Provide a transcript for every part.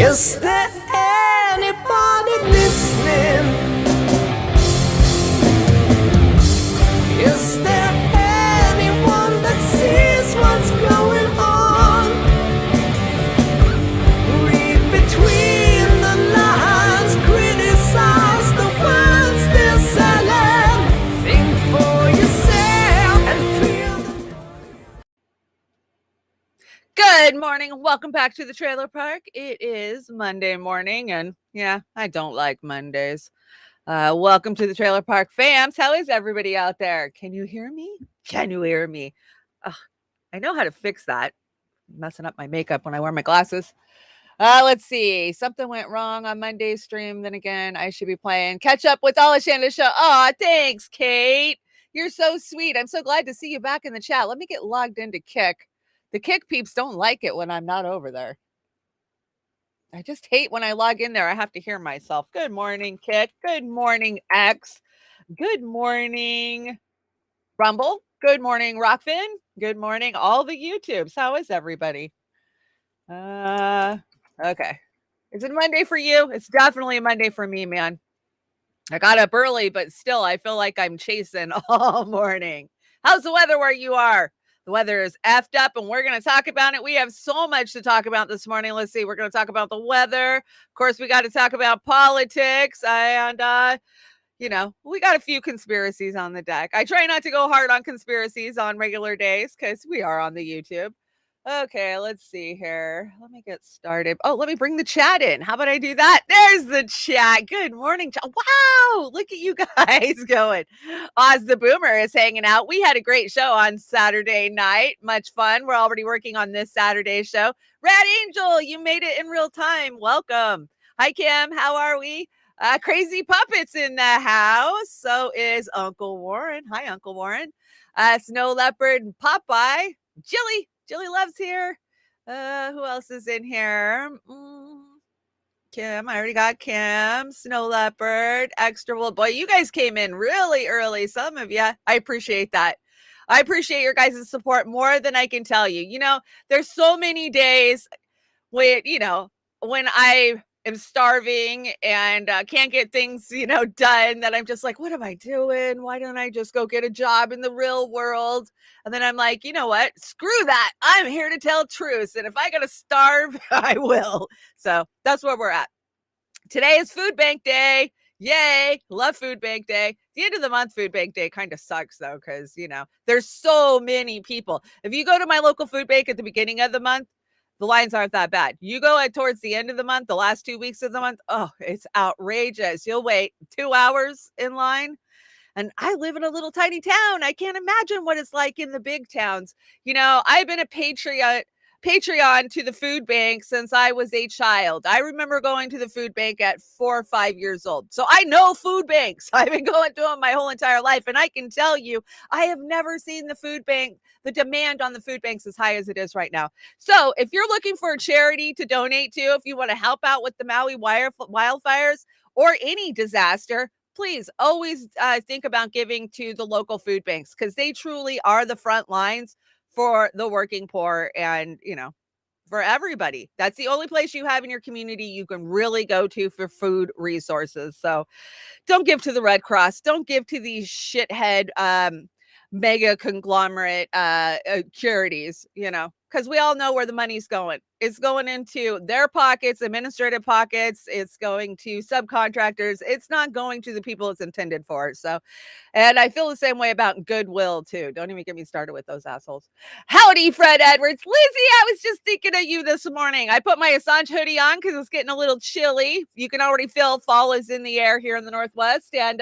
Is there anybody listening? Is there anyone that sees what's going on? Read between the lines, criticize the words they're selling. Think for yourself and feel the noise. Good morning. Welcome back to the trailer park. It is Monday morning, and yeah, I don't like Mondays. Welcome to the trailer park, fams. How is everybody out there? Can you hear me? Can you hear me? I know how to fix that. I'm messing up my makeup when I wear my glasses. Let's see. Something went wrong on Monday's stream. Then again, I should be playing catch up with all of Chanda show. Aw, thanks, Kate. You're so sweet. I'm so glad to see you back in the chat. Let me get logged into Kick. The Kick peeps don't like it when I'm not over there. I just hate when I log in there. I have to hear myself. Good morning, Kick. Good morning, X. Good morning, Rumble. Good morning, Rokfin. Good morning, all the YouTubes. How is everybody? Okay. Is it Monday for you? It's definitely a Monday for me, man. I got up early, but still, I feel like I'm chasing all morning. How's the weather where you are? The weather is effed up, and we're going to talk about it. We have so much to talk about this morning. Let's see. We're going to talk about the weather. Of course, we got to talk about politics, and we got a few conspiracies on the deck. I try not to go hard on conspiracies on regular days because we are on the YouTube. Okay, let's see here. Let me get started. Oh, let me bring the chat in. How about I do that? There's the chat. Good morning. Wow, look at you guys going. Oz the Boomer is hanging out. We had a great show on Saturday night. Much fun. We're already working on this Saturday show. Red Angel, you made it in real time. Welcome. Hi, Kim. How are we? Crazy Puppets in the house. So is Uncle Warren. Hi, Uncle Warren. Snow Leopard and Popeye. Jilly Love's here. Who else is in here? Kim. I already got Kim. Snow Leopard. Extra Wool Boy. You guys came in really early. Some of you. I appreciate that. I appreciate your guys' support more than I can tell you. You know, there's so many days when I am starving and can't get things, done, that I'm just like, what am I doing? Why don't I just go get a job in the real world? And then I'm like, you know what? Screw that. I'm here to tell truths. And if I got to starve, I will. So that's where we're at. Today is Food Bank Day. Yay. Love Food Bank Day. The end of the month, Food Bank Day kind of sucks, though, because, there's so many people. If you go to my local food bank at the beginning of the month, the lines aren't that bad. You go towards the end of the month, the last 2 weeks of the month, oh, it's outrageous. You'll wait 2 hours in line. And I live in a little tiny town. I can't imagine what it's like in the big towns. I've been a Patreon to the food bank since I was a child. I remember going to the food bank at 4 or 5 years old. So I know food banks. I've been going to them my whole entire life. And I can tell you, I have never seen the demand on the food banks as high as it is right now. So if you're looking for a charity to donate to, if you want to help out with the Maui wildfires or any disaster, please always think about giving to the local food banks, because they truly are the front lines for the working poor and, for everybody. That's the only place you have in your community you can really go to for food resources. So don't give to the Red Cross. Don't give to these shithead mega conglomerate charities, because we all know where the money's going. It's going into their pockets, administrative pockets. It's going to subcontractors. It's not going to the people it's intended for. So, and I feel the same way about Goodwill too. Don't even get me started with those assholes. Howdy, Fred Edwards. Lizzie, I was just thinking of you this morning. I put my Assange hoodie on because it's getting a little chilly. You can already feel fall is in the air here in the Northwest. And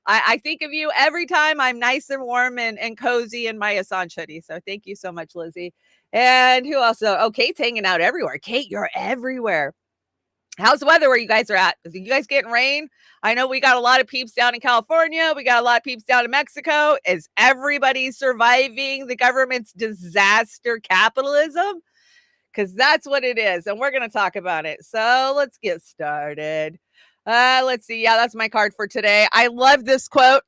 I think of you every time I'm nice and warm and cozy in my Assange hoodie. So thank you so much, Lizzie. And who else? Oh, Kate's hanging out everywhere. Kate, you're everywhere. How's the weather where you guys are at? Is you guys getting rain? I know we got a lot of peeps down in California. We got a lot of peeps down in Mexico. Is everybody surviving the government's disaster capitalism? Because that's what it is. And we're going to talk about it. So let's get started. Let's see. Yeah, that's my card for today. I love this quote.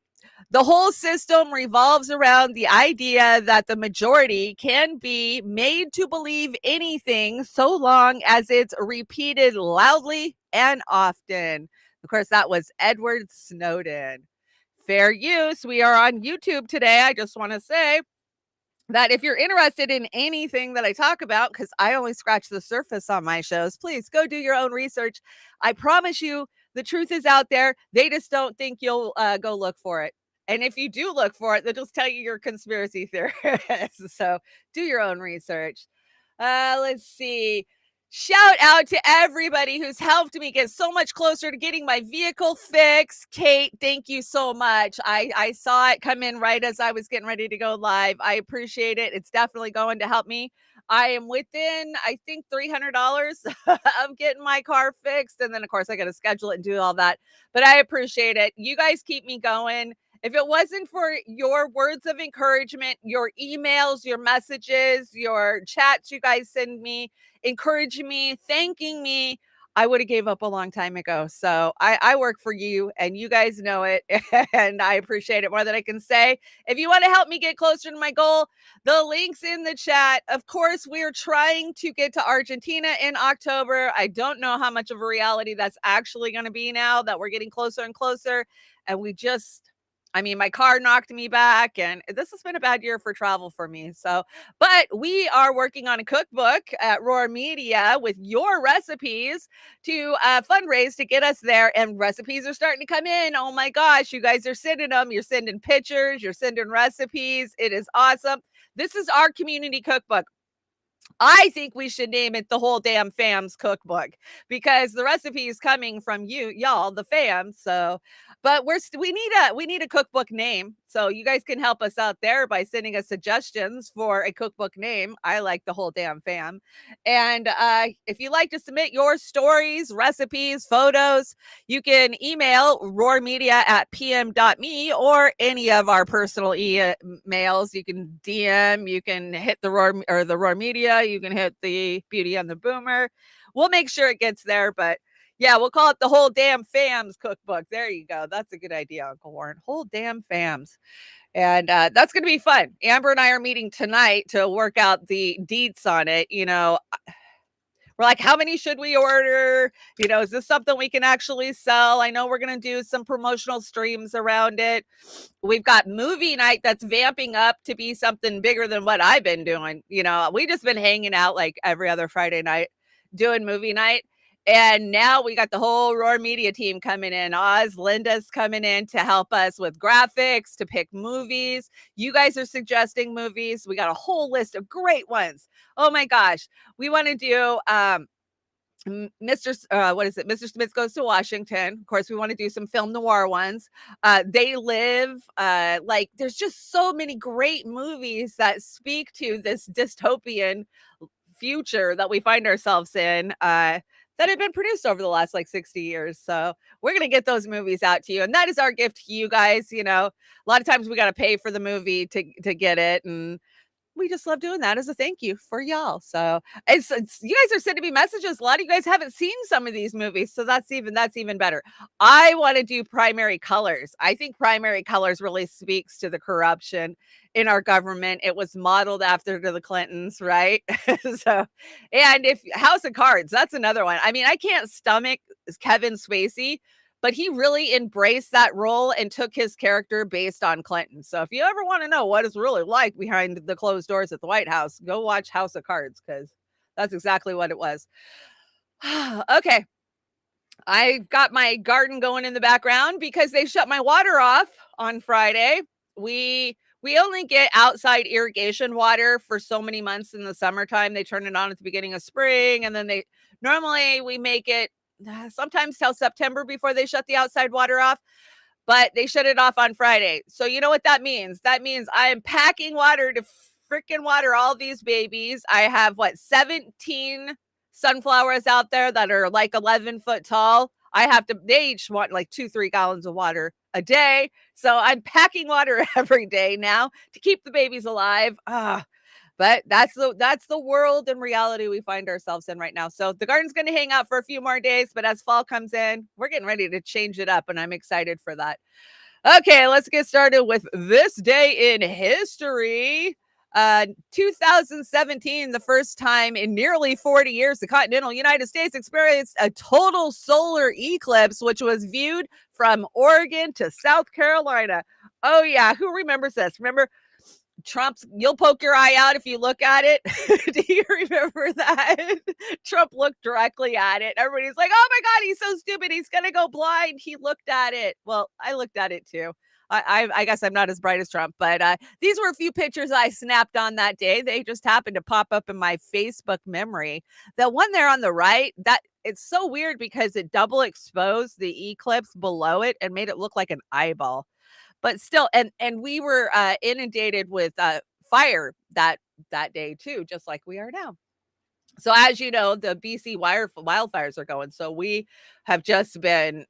The whole system revolves around the idea that the majority can be made to believe anything so long as it's repeated loudly and often. Of course, that was Edward Snowden. Fair use. We are on YouTube today. I just want to say that if you're interested in anything that I talk about, because I only scratch the surface on my shows, please go do your own research. I promise you, the truth is out there. They just don't think you'll go look for it. And if you do look for it, they'll just tell you you're a conspiracy theorist. So do your own research. Let's see. Shout out to everybody who's helped me get so much closer to getting my vehicle fixed. Kate, thank you so much. I saw it come in right as I was getting ready to go live. I appreciate it. It's definitely going to help me. I am within, I think, $300 of getting my car fixed. And then, of course, I got to schedule it and do all that. But I appreciate it. You guys keep me going. If it wasn't for your words of encouragement, your emails, your messages, your chats you guys send me, encouraging me, thanking me, I would have gave up a long time ago. So I work for you and you guys know it. And I appreciate it more than I can say. If you want to help me get closer to my goal, the link's in the chat. Of course, we're trying to get to Argentina in October. I don't know how much of a reality that's actually going to be now that we're getting closer and closer. And my car knocked me back, and this has been a bad year for travel for me. So, but we are working on a cookbook at Roar Media with your recipes to fundraise to get us there. And recipes are starting to come in. Oh my gosh, you guys are sending them. You're sending pictures, you're sending recipes. It is awesome. This is our community cookbook. I think we should name it the Whole Damn Fam's Cookbook because the recipe is coming from y'all, the fam. So, but we need a cookbook name. So you guys can help us out there by sending us suggestions for a cookbook name. I like the Whole Damn Fam. And if you'd like to submit your stories, recipes, photos, you can email roarmedia@pm.me or any of our personal emails. You can DM, you can hit the Roar Media, you can hit the Beauty and the Boomer. We'll make sure it gets there, but yeah, we'll call it the Whole Damn Fam's Cookbook. There you go. That's a good idea, Uncle Warren. Whole Damn Fams. And that's going to be fun. Amber and I are meeting tonight to work out the deets on it. We're like, how many should we order? Is this something we can actually sell? I know we're going to do some promotional streams around it. We've got movie night that's vamping up to be something bigger than what I've been doing. We just been hanging out like every other Friday night doing movie night. And now we got the whole Roar Media team coming in. Linda's coming in to help us with graphics, to pick movies. You guys are suggesting movies. We got a whole list of great ones. Oh my gosh. We want to do Mr. Mr. Smith Goes to Washington. Of course, we want to do some film noir ones. They Live. There's just so many great movies that speak to this dystopian future that we find ourselves in. That have been produced over the last 60 years. So we're going to get those movies out to you. And that is our gift to you guys. A lot of times we got to pay for the movie to get it. And we just love doing that as a thank you for y'all. So it's you guys are sending me messages. A lot of you guys haven't seen some of these movies. So that's even better. I want to do Primary Colors. I think Primary Colors really speaks to the corruption in our government. It was modeled after the Clintons, right? So, and if House of Cards, that's another one. I can't stomach Kevin Spacey, but he really embraced that role and took his character based on Clinton. So if you ever want to know what it's really like behind the closed doors at the White House, go watch House of Cards because that's exactly what it was. Okay. I've got my garden going in the background because they shut my water off on Friday. We only get outside irrigation water for so many months in the summertime. They turn it on at the beginning of spring, and then we make it sometimes till September before they shut the outside water off, but they shut it off on Friday. So you know what that means? That means I am packing water to freaking water all these babies. I have 17 sunflowers out there that are 11 foot tall. They each want 2-3 gallons of water a day. So I'm packing water every day now to keep the babies alive. But that's the world and reality we find ourselves in right now. So the garden's going to hang out for a few more days, but as fall comes in, we're getting ready to change it up, and I'm excited for that. Okay, let's get started with this day in history. 2017, the first time in nearly 40 years, the continental United States experienced a total solar eclipse, which was viewed from Oregon to South Carolina. Oh, yeah. Who remembers this? Remember Trump's, you'll poke your eye out if you look at it. Do you remember that? Trump looked directly at it. Everybody's like, oh my God, he's so stupid. He's going to go blind. He looked at it. Well, I looked at it too. I guess I'm not as bright as Trump, but these were a few pictures I snapped on that day. They just happened to pop up in my Facebook memory. The one there on the right, that it's so weird because it double exposed the eclipse below it and made it look like an eyeball. But still, and we were inundated with fire that day too, just like we are now. So as you know, the BC wildfires are going. So we have just been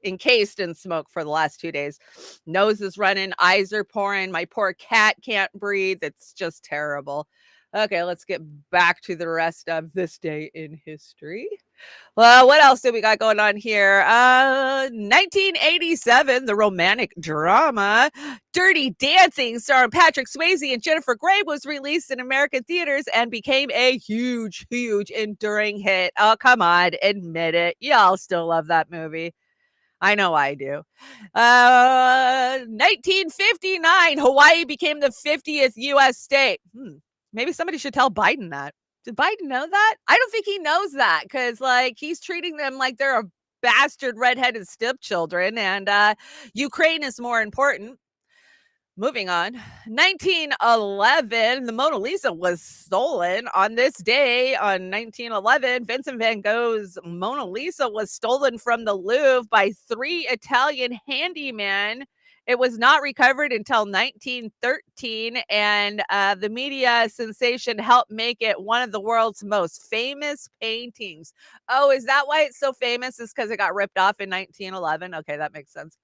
encased in smoke for the last 2 days. Nose is running, eyes are pouring. My poor cat can't breathe. It's just terrible. Okay, let's get back to the rest of this day in history. Well, what else do we got going on here? 1987, the romantic drama Dirty Dancing, starring Patrick Swayze and Jennifer Grey, was released in American theaters and became a huge, huge, enduring hit. Oh, come on, admit it. Y'all still love that movie. I know I do. 1959, Hawaii became the 50th U.S. state. Maybe somebody should tell Biden that. Did Biden know that? I don't think he knows that because, like, he's treating them like they're a bastard redheaded stepchildren, and Ukraine is more important. Moving on. 1911, the Mona Lisa was stolen. On this day, on 1911, Vincent van Gogh's Mona Lisa was stolen from the Louvre by 3 Italian handymen. It was not recovered until 1913, and the media sensation helped make it one of the world's most famous paintings. Oh, is that why it's so famous? Is because it got ripped off in 1911? Okay, that makes sense.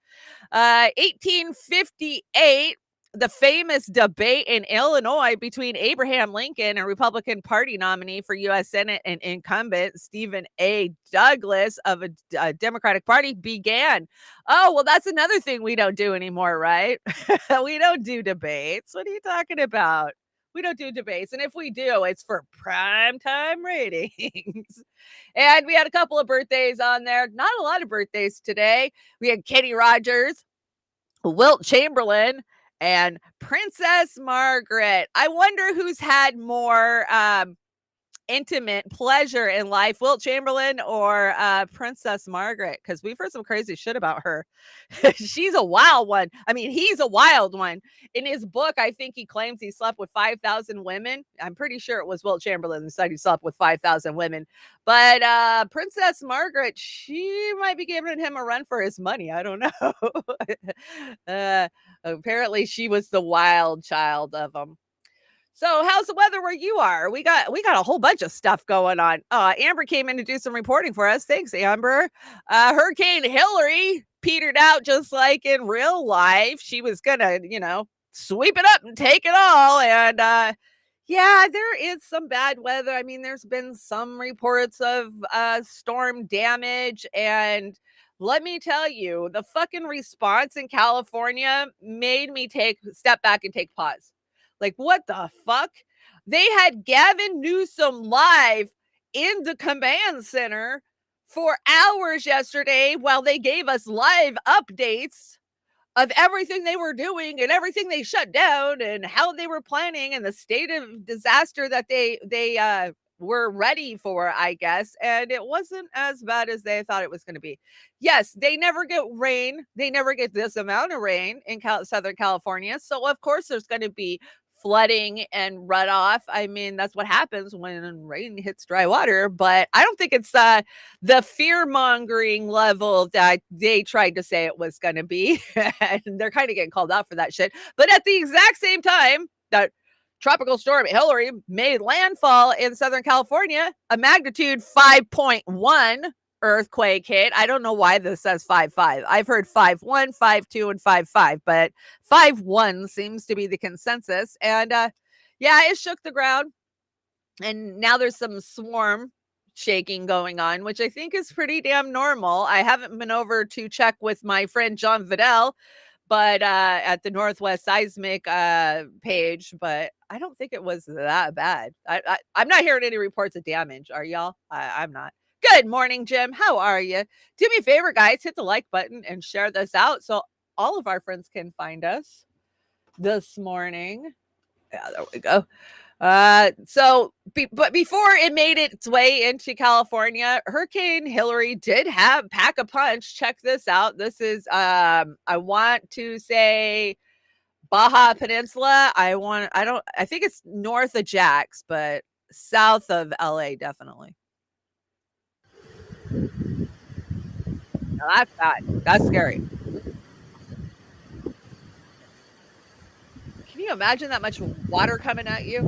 1858, the famous debate in Illinois between Abraham Lincoln and Republican Party nominee for U.S. Senate and incumbent Stephen A. Douglas of a Democratic Party began. Oh, well, that's another thing we don't do anymore, right? We don't do debates. What are you talking about? We don't do debates. And if we do, it's for primetime ratings. And we had a couple of birthdays on there. Not a lot of birthdays today. We had Kenny Rogers, Wilt Chamberlain, and Princess Margaret. I wonder who's had more intimate pleasure in life, Wilt Chamberlain or Princess Margaret, because we've heard some crazy shit about her. She's a wild one. I mean, he's a wild one. In his book, I think he claims he slept with 5,000 women. I'm pretty sure it was Wilt Chamberlain who said he slept with 5,000 women. But Princess Margaret, she might be giving him a run for his money. I don't know. Apparently, she was the wild child of them. So how's the weather where you are? We got a whole bunch of stuff going on. Amber came in to do some reporting for us. Thanks, Amber. Hurricane Hillary petered out just like in real life. She was gonna, sweep it up and take it all. And yeah, there is some bad weather. I mean, there's been some reports of storm damage, and let me tell you, the fucking response in California made me step back and take pause. Like, what the fuck? They had Gavin Newsom live in the command center for hours yesterday while they gave us live updates of everything they were doing and everything they shut down and how they were planning and the state of disaster that they were ready for, I guess. And it wasn't as bad as they thought it was going to be. Yes, they never get rain. They never get this amount of rain in Southern California. So, of course, there's going to be flooding and runoff. I mean, that's what happens when rain hits dry water. But I don't think it's the fear-mongering level that they tried to say it was going to be. And they're kind of getting called out for that shit. But at the exact same time that Tropical Storm Hillary made landfall in Southern California, a magnitude 5.1 earthquake hit. I don't know why this says 5.5. I've heard 5.1, 5.2, and 5.5, but 5.1 seems to be the consensus. And yeah, it shook the ground. And now there's some swarm shaking going on, which I think is pretty damn normal. I haven't been over to check with my friend John Vidal, but at the Northwest Seismic page, but I don't think it was that bad. I'm not hearing any reports of damage. Are y'all? I'm not. Good morning, Jim. How are you? Do me a favor, guys. Hit the like button and share this out so all of our friends can find us this morning. Yeah, there we go. But before it made its way into California, Hurricane Hillary did pack a punch. Check this out. This is I want to say Baja Peninsula. I think it's north of Jax, but south of LA definitely. Now that's bad. That's scary. Can you imagine that much water coming at you?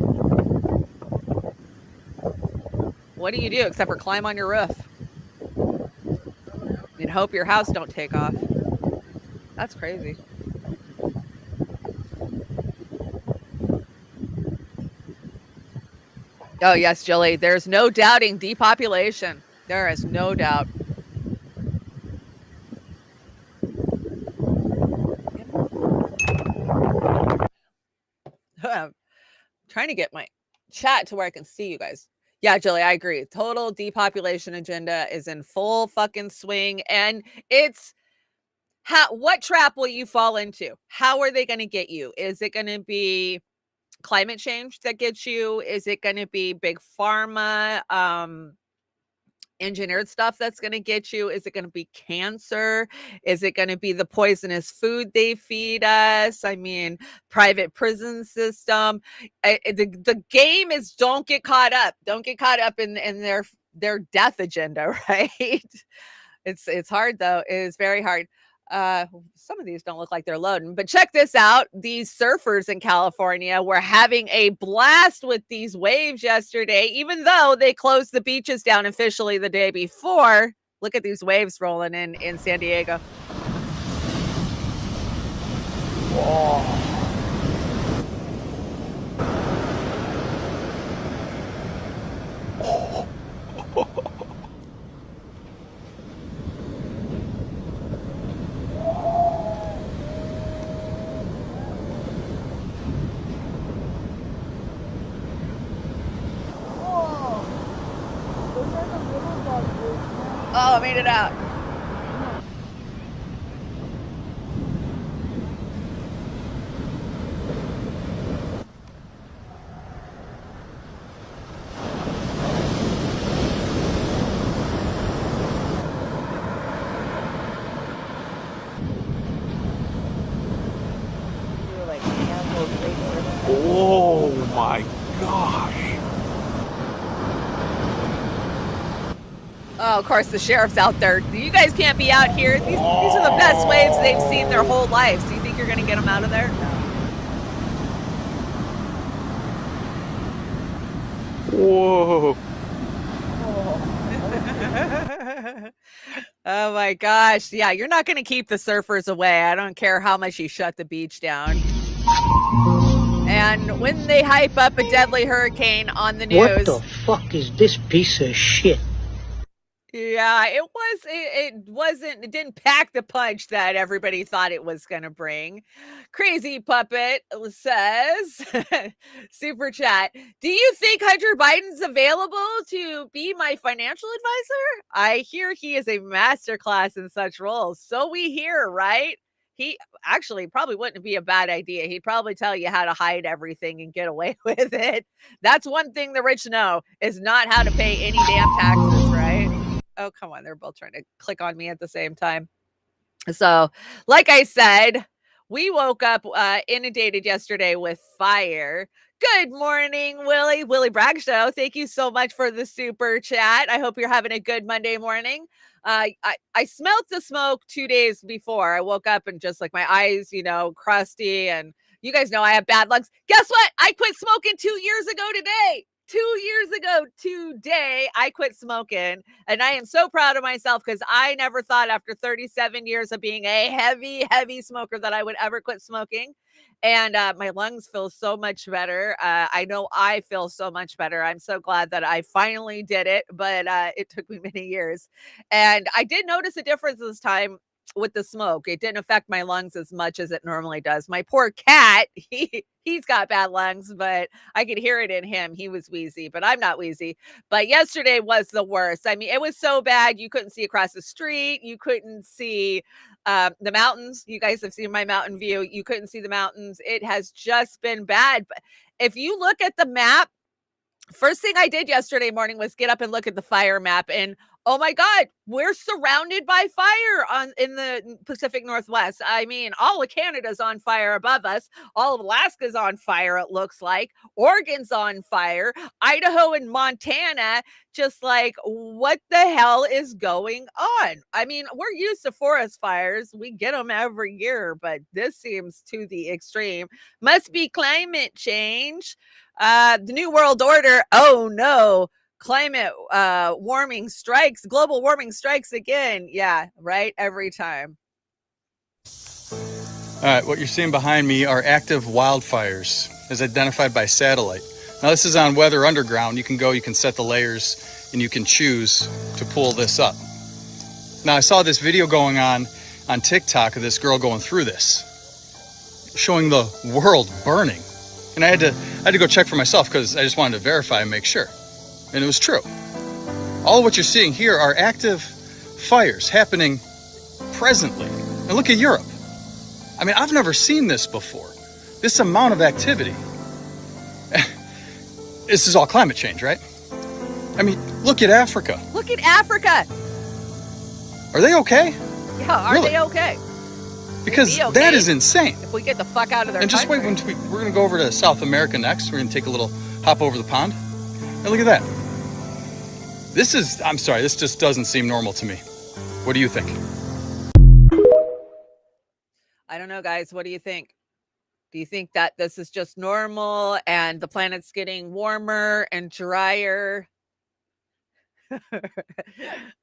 What do you do except for climb on your roof and hope your house don't take off? That's crazy. Oh, yes, Jilly. There's no doubting depopulation. There is no doubt. I'm trying to get my chat to where I can see you guys. Yeah, Jilly, I agree. Total depopulation agenda is in full fucking swing. And it's what trap will you fall into? How are they going to get you? Is it going to be climate change that gets you? Is it going to be big pharma, engineered stuff that's going to get you? Is it going to be cancer? Is it going to be the poisonous food they feed us? I mean, private prison system. The game is don't get caught up. Don't get caught up in their death agenda, right? It's hard though. It is very hard. Some of these don't look like they're loading, but check this out. These surfers in California were having a blast with these waves yesterday, even though they closed the beaches down officially the day before. Look at these waves rolling in San Diego. Whoa. Oh, I made it out. Oh my gosh. Oh, of course, the sheriff's out there. You guys can't be out here. These are the best waves they've seen their whole lives. Do you think you're going to get them out of there? Whoa. Oh my gosh. Yeah, you're not going to keep the surfers away. I don't care how much you shut the beach down. And when they hype up a deadly hurricane on the news. What the fuck is this piece of shit? Yeah, it didn't pack the punch that everybody thought it was going to bring. Crazy Puppet says, super chat, do you think Hunter Biden's available to be my financial advisor? I hear he is a masterclass in such roles. So we hear, right? He actually probably wouldn't be a bad idea. He'd probably tell you how to hide everything and get away with it. That's one thing the rich know is not how to pay any damn taxes, right? Oh, come on. They're both trying to click on me at the same time. So, like I said, we woke up inundated yesterday with fire. Good morning, Willie. Willie Bragg Show. Thank you so much for the super chat. I hope you're having a good Monday morning. I smelt the smoke 2 days before. I woke up and just like my eyes, crusty. And you guys know I have bad lungs. Guess what? I quit smoking 2 years ago today. 2 years ago today, I quit smoking. And I am so proud of myself because I never thought after 37 years of being a heavy, heavy smoker that I would ever quit smoking. And my lungs feel so much better. I know I feel so much better. I'm so glad that I finally did it, but it took me many years. And I did notice a difference this time. with the smoke. It didn't affect my lungs as much as it normally does. My poor cat, he's got bad lungs, but I could hear it in him. He was wheezy, but I'm not wheezy. But yesterday was the worst. I mean, it was so bad. You couldn't see across the street. You couldn't see the mountains. You guys have seen my mountain view. You couldn't see the mountains. It has just been bad. But if you look at the map, first thing I did yesterday morning was get up and look at the fire map, and oh my God, we're surrounded by fire in the Pacific Northwest. I mean, all of Canada's on fire above us. All of Alaska's on fire, it looks like. Oregon's on fire. Idaho and Montana, just like, what the hell is going on? I mean, we're used to forest fires. We get them every year, but this seems to the extreme. Must be climate change. The New World Order. Oh no. Climate warming strikes, global warming strikes again. Yeah, right. Every time. All right, what you're seeing behind me are active wildfires as identified by satellite. Now this is on Weather Underground. You can go, you can set the layers, and you can choose to pull this up. Now I saw this video going on TikTok of this girl going through this, showing the world burning. And I had to go check for myself because I just wanted to verify and make sure. And it was true. All what you're seeing here are active fires happening presently. And look at Europe. I mean, I've never seen this before. This amount of activity. This is all climate change, right? I mean, look at Africa. Look at Africa. Are they okay? Yeah, are they okay? Because that is insane. If we get the fuck out of their And just country. wait, we're going to go over to South America next. We're going to take a little hop over the pond. And look at that. I'm sorry, this just doesn't seem normal to me. What do you think? I don't know, guys. What do you think? Do you think that this is just normal and the planet's getting warmer and drier?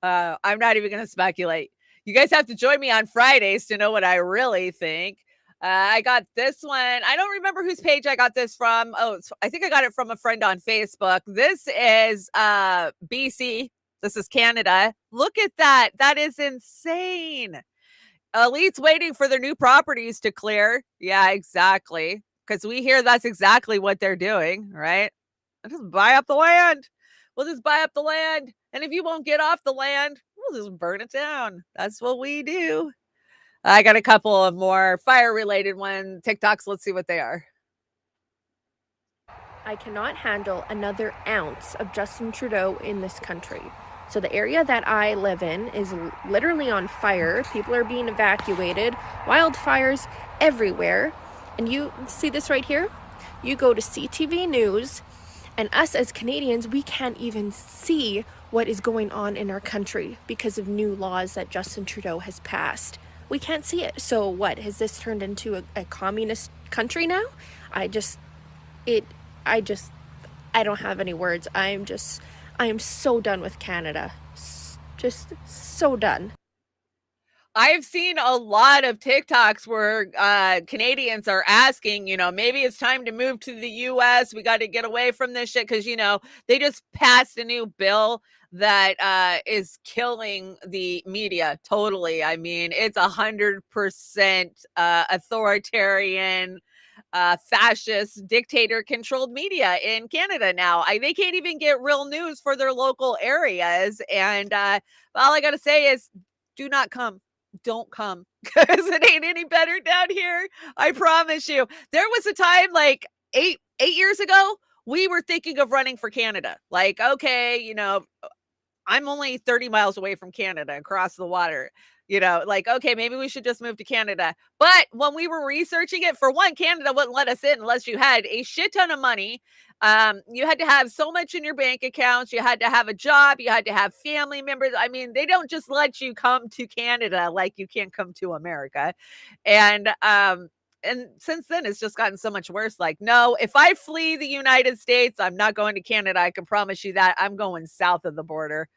I'm not even going to speculate. You guys have to join me on Fridays to know what I really think. I got this one. I don't remember whose page I got this from. Oh, I think I got it from a friend on Facebook. This is BC. This is Canada. Look at that. That is insane. Elites waiting for their new properties to clear. Yeah, exactly. Because we hear that's exactly what they're doing, right? Just buy up the land. We'll just buy up the land. And if you won't get off the land, we'll just burn it down. That's what we do. I got a couple of more fire-related ones, TikToks. Let's see what they are. I cannot handle another ounce of Justin Trudeau in this country. So the area that I live in is literally on fire. People are being evacuated. Wildfires everywhere. And you see this right here? You go to CTV News, and us as Canadians, we can't even see what is going on in our country because of new laws that Justin Trudeau has passed. We can't see it. So what? Has this turned into a communist country now? I don't have any words. I am so done with Canada. Just so done. I've seen a lot of TikToks where Canadians are asking, maybe it's time to move to the US. We got to get away from this shit because, they just passed a new bill that is killing the media totally. I mean, it's 100% authoritarian, fascist, dictator-controlled media in Canada now. They can't even get real news for their local areas. And all I got to say is, do not come. Don't come because it ain't any better down here. I promise you. There was a time like eight years ago, we were thinking of running for Canada. Like, okay, I'm only 30 miles away from Canada across the water. Like, okay, maybe we should just move to Canada. But when we were researching it, for one, Canada wouldn't let us in unless you had a shit ton of money. You had to have so much in your bank accounts. You had to have a job. You had to have family members. I mean, they don't just let you come to Canada like you can't come to America. And since then, it's just gotten so much worse. Like, no, if I flee the United States, I'm not going to Canada. I can promise you that. I'm going south of the border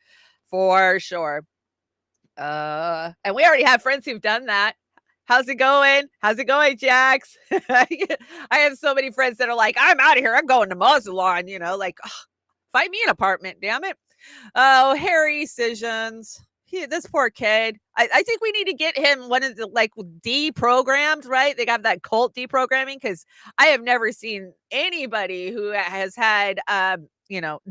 for sure. And we already have friends who've done that. How's it going? How's it going, Jax? I have so many friends that are like, I'm out of here. I'm going to Mazatlan, like, find me an apartment, damn it. Oh, Harry Sessions. This poor kid. I think we need to get him one of the like deprogrammed, right? They got that cult deprogramming because I have never seen anybody who has had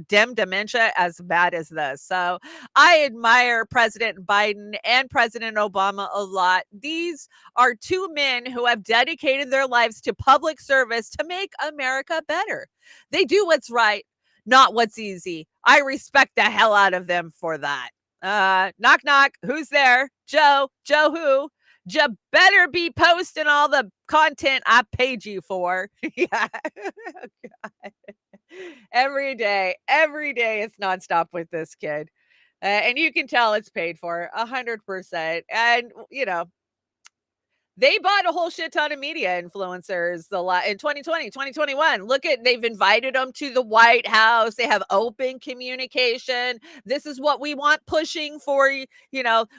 dementia as bad as this. So I admire President Biden and President Obama a lot. These are two men who have dedicated their lives to public service to make America better. They do what's right, not what's easy. I respect the hell out of them for that. Knock, knock. Who's there? Joe. Joe who? You better be posting all the content I paid you for. Yeah. God. Every day it's nonstop with this kid. And you can tell it's paid for 100%. And, they bought a whole shit ton of media influencers in 2020, 2021. Look at, they've invited them to the White House. They have open communication. This is what we want pushing for, we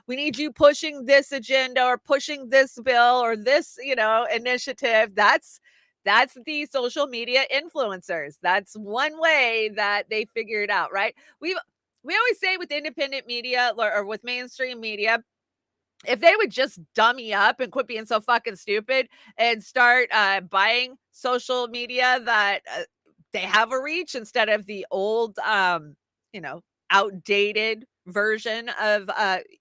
need you pushing this agenda or pushing this bill or this, initiative. That's the social media influencers. That's one way that they figure it out, right? We always say with independent media or with mainstream media, if they would just dummy up and quit being so fucking stupid and start buying social media that they have a reach instead of the old, outdated version of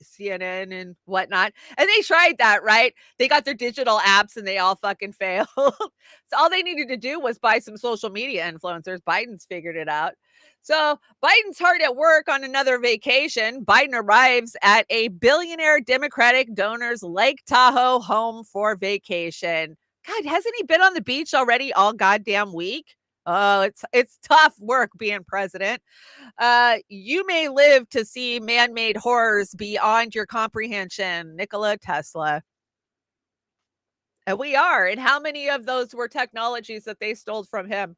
CNN and whatnot. And they tried that, right? They got their digital apps and they all fucking failed. So all they needed to do was buy some social media influencers. Biden's figured it out. So Biden's hard at work on another vacation. Biden arrives at a billionaire Democratic donor's Lake Tahoe home for vacation. God, hasn't he been on the beach already all goddamn week? Oh, it's tough work being president. You may live to see man-made horrors beyond your comprehension. Nikola Tesla. And we are. And how many of those were technologies that they stole from him?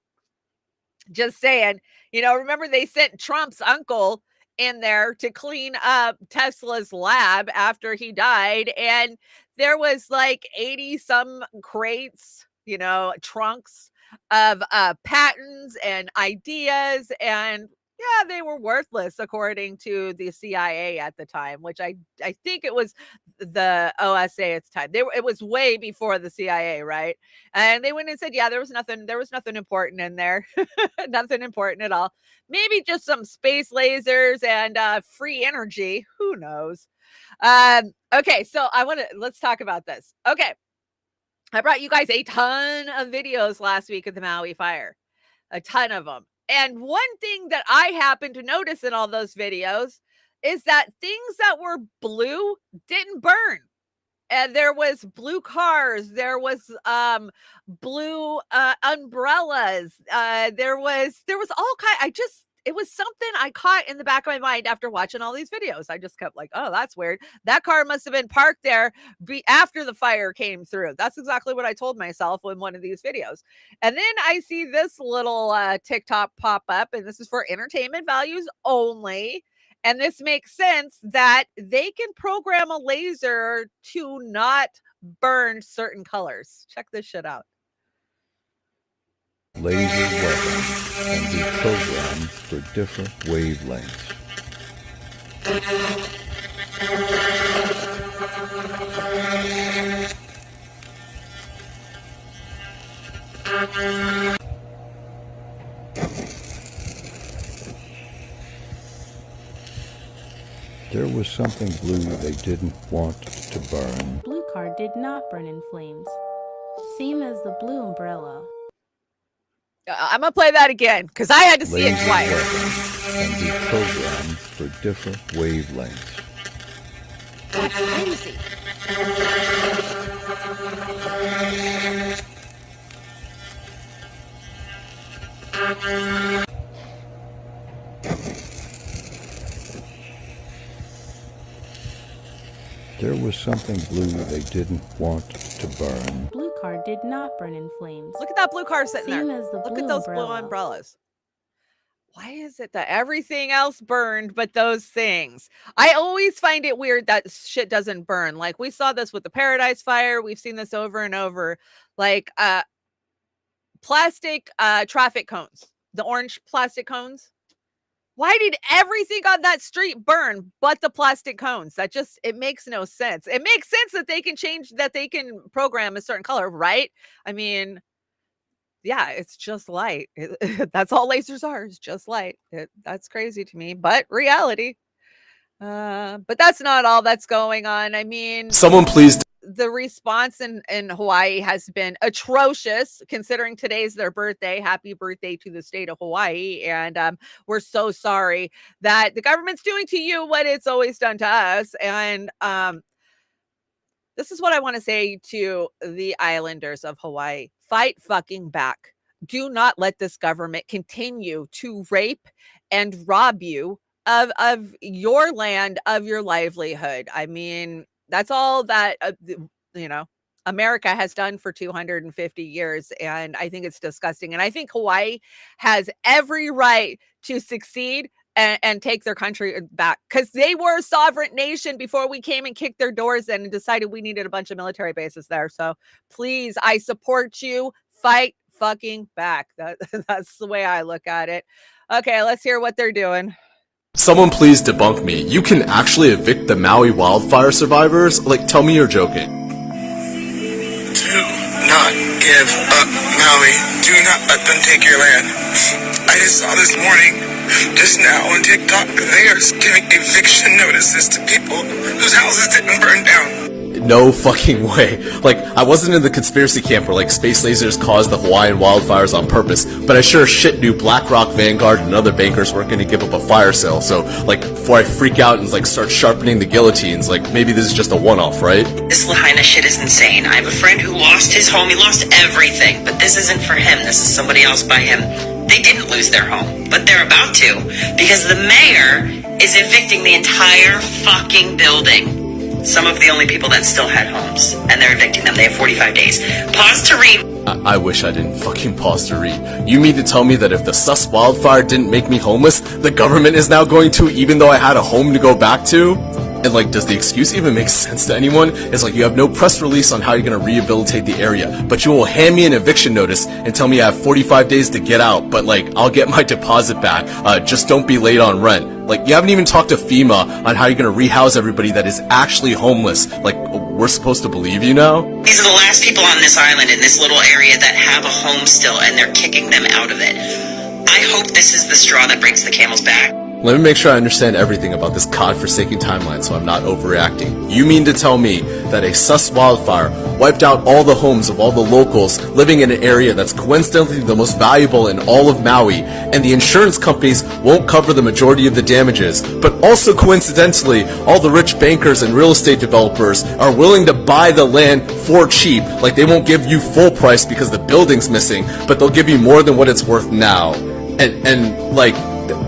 Just saying, remember they sent Trump's uncle in there to clean up Tesla's lab after he died. And there was like 80 some crates, trunks of patents and ideas. And yeah, they were worthless according to the CIA at the time, which I think it was the OSA at the time. It was way before the CIA, right? And they went and said, yeah, there was nothing important in there. Nothing important at all. Maybe just some space lasers and free energy. Who knows? Okay, so let's talk about this. Okay. I brought you guys a ton of videos last week of the Maui fire. A ton of them. And one thing that I happened to notice in all those videos is that things that were blue didn't burn. And there was blue cars, there was blue umbrellas, there was all kind. It was something I caught in the back of my mind after watching all these videos. I just kept like, oh, that's weird. That car must have been parked there after the fire came through. That's exactly what I told myself in one of these videos. And then I see this little TikTok pop up, and this is for entertainment values only. And this makes sense that they can program a laser to not burn certain colors. Check this shit out. Laser weapons can be programmed for different wavelengths. There was something blue they didn't want to burn. Blue car did not burn in flames. Same as the blue umbrella. I'm gonna play that again because I had to see it twice. Laser weapons can be programmed for different wavelengths. That's crazy. There was something blue they didn't want to burn. Blue car did not burn in flames. Look at that blue car sitting Same there. as the Look blue at those umbrella. blue umbrellas. Why is it that everything else burned but those things? I always find it weird that shit doesn't burn. Like we saw this with the Paradise Fire. We've seen this over and over. Like plastic traffic cones, the orange plastic cones. Why did everything on that street burn but the plastic cones? It makes no sense. It makes sense that they can program a certain color, right? I mean, yeah, it's just light. That's all lasers are, is just light. That's crazy to me, but reality. But that's not all that's going on. I mean, Someone please. the response in Hawaii has been atrocious, considering today's their birthday. Happy birthday to the state of Hawaii. And we're so sorry that the government's doing to you what it's always done to us. And this is what I want to say to the islanders of Hawaii. Fight fucking back. Do not let this government continue to rape and rob you of your land, of your livelihood. I mean, that's all that, America has done for 250 years. And I think it's disgusting. And I think Hawaii has every right to succeed and take their country back, because they were a sovereign nation before we came and kicked their doors in and decided we needed a bunch of military bases there. So please, I support you. Fight fucking back. That's the way I look at it. Okay, let's hear what they're doing. Someone please debunk me. You can actually evict the Maui wildfire survivors? Like, tell me you're joking. Do not give up Maui. Do not let them take your land. I just saw this morning, just now on TikTok, they are giving eviction notices to people whose houses didn't burn down. No fucking way. Like, I wasn't in the conspiracy camp where, like, space lasers caused the Hawaiian wildfires on purpose, but I sure shit knew BlackRock, Vanguard, and other bankers weren't gonna give up a fire sale, so, like, before I freak out and, like, start sharpening the guillotines, like, maybe this is just a one-off, right? This Lahaina shit is insane. I have a friend who lost his home. He lost everything, but this isn't for him. This is somebody else by him. They didn't lose their home, but they're about to, because the mayor is evicting the entire fucking building. Some of the only people that still had homes, and they're evicting them. They have 45 days. Pause to read. I wish I didn't fucking pause to read. You mean to tell me that if the sus wildfire didn't make me homeless, the government is now going to, even though I had a home to go back to? And, like, does the excuse even make sense to anyone? It's like, you have no press release on how you're gonna rehabilitate the area, but you will hand me an eviction notice and tell me I have 45 days to get out, but, like, I'll get my deposit back. Just don't be late on rent. Like, you haven't even talked to FEMA on how you're gonna rehouse everybody that is actually homeless. Like, we're supposed to believe you now? These are the last people on this island in this little area that have a home still, and they're kicking them out of it. I hope this is the straw that breaks the camel's back. Let me make sure I understand everything about this godforsaken timeline so I'm not overreacting. You mean to tell me that a sus wildfire wiped out all the homes of all the locals living in an area that's coincidentally the most valuable in all of Maui, and the insurance companies won't cover the majority of the damages, but also coincidentally, all the rich bankers and real estate developers are willing to buy the land for cheap, like they won't give you full price because the building's missing, but they'll give you more than what it's worth now. And like,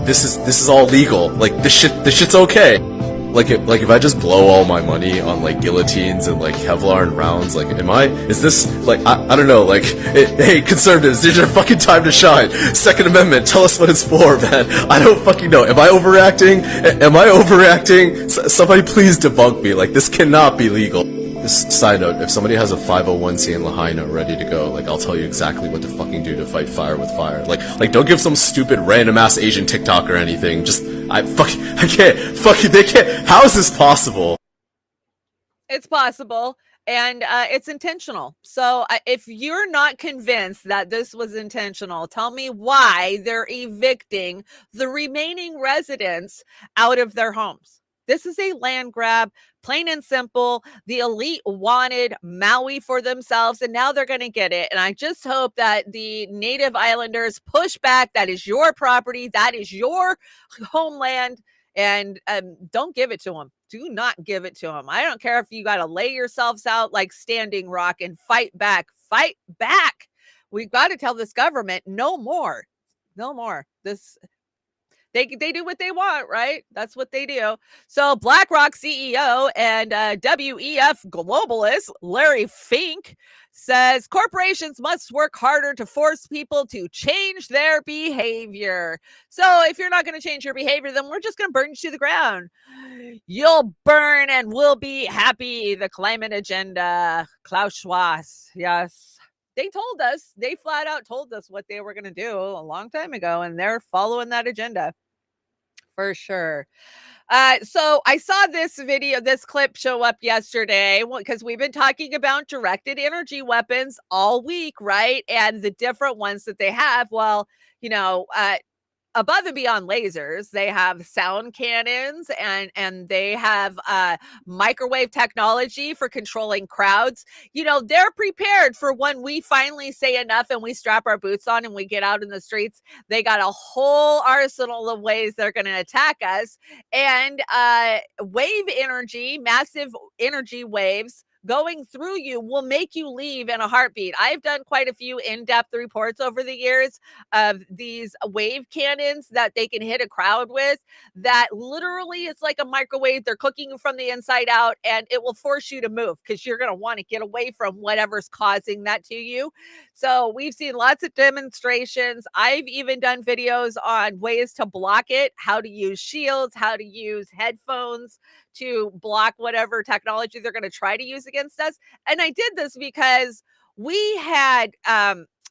this is all legal. Like, this shit's okay. Like if I just blow all my money on, like, guillotines and, like, Kevlar and rounds, like, is this, like, I don't know, like, hey, conservatives, it's your fucking time to shine. Second Amendment, tell us what it's for, man. I don't fucking know. Am I overreacting? Somebody please debunk me. Like, this cannot be legal. This side note, if somebody has a 501c in Lahaina ready to go, like, I'll tell you exactly what to fucking do to fight fire with fire. Like don't give some stupid random ass Asian TikTok or anything. Just, I can't, they can't, how is this possible? It's possible, and it's intentional. So if you're not convinced that this was intentional, tell me why they're evicting the remaining residents out of their homes. This is a land grab, plain and simple. The elite wanted Maui for themselves, and now they're going to get it. And I just hope that the native islanders push back. That is your property. That is your homeland. And don't give it to them. Do not give it to them. I don't care if you got to lay yourselves out like Standing Rock and fight back. Fight back. We've got to tell this government no more. No more. They do what they want, right? That's what they do. So BlackRock CEO and WEF globalist Larry Fink says corporations must work harder to force people to change their behavior. So if you're not going to change your behavior, then we're just going to burn you to the ground. You'll burn and we'll be happy. The climate agenda. Klaus Schwab. Yes. They told us. They flat out told us what they were going to do a long time ago, and they're following that agenda. For sure. So I saw this video, this clip show up yesterday because we've been talking about directed energy weapons all week, right? And the different ones that they have. Well, you know, above and beyond lasers, they have sound cannons and they have microwave technology for controlling crowds. You know, they're prepared for when we finally say enough and we strap our boots on and we get out in the streets. They got a whole arsenal of ways they're going to attack us. And wave energy, massive energy waves going through you will make you leave in a heartbeat. I've done quite a few in-depth reports over the years of these wave cannons that they can hit a crowd with, that literally it's like a microwave. They're cooking you from the inside out, and it will force you to move because you're going to want to get away from whatever's causing that to you. So we've seen lots of demonstrations. I've even done videos on ways to block it, how to use shields, how to use headphones to block whatever technology they're going to try to use against us. And I did this because we had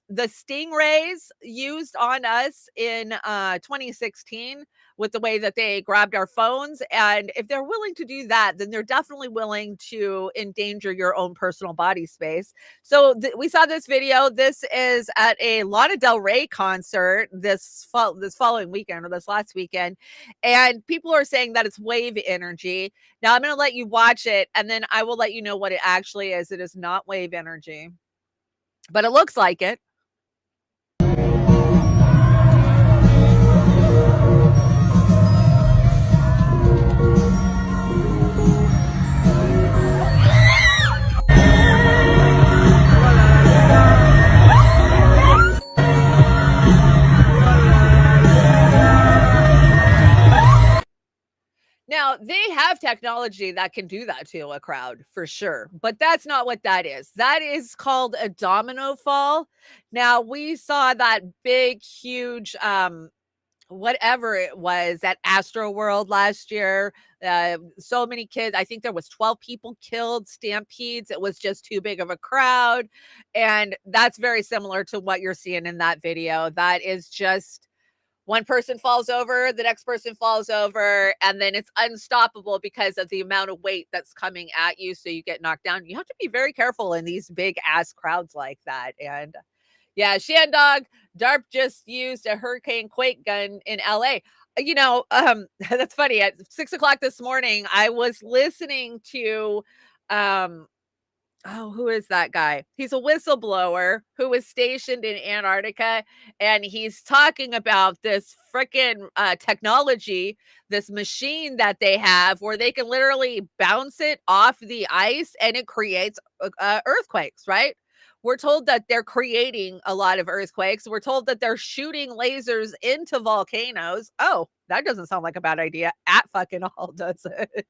the stingrays used on us in 2016 with the way that they grabbed our phones. And if they're willing to do that, then they're definitely willing to endanger your own personal body space. So we saw this video. This is at a Lana Del Rey concert this following weekend, or this last weekend. And people are saying that it's wave energy. Now I'm going to let you watch it, and then I will let you know what it actually is. It is not wave energy, but it looks like it. Now, they have technology that can do that to a crowd for sure, but that's not what that is. That is called a domino fall. Now, we saw that big, huge, whatever it was at Astro World last year. So many kids, I think there was 12 people killed, stampedes. It was just too big of a crowd. And that's very similar to what you're seeing in that video. That is just one person falls over, the next person falls over, and then it's unstoppable because of the amount of weight that's coming at you. So you get knocked down. You have to be very careful in these big ass crowds like that. And yeah, Shandog, DARP just used a hurricane quake gun in LA. You know, that's funny. At 6:00 this morning, I was listening to who is that guy? He's a whistleblower who was stationed in Antarctica, and he's talking about this freaking technology, this machine that they have where they can literally bounce it off the ice and it creates earthquakes, right? We're told that they're creating a lot of earthquakes. We're told that they're shooting lasers into volcanoes. Oh, that doesn't sound like a bad idea at fucking all, does it?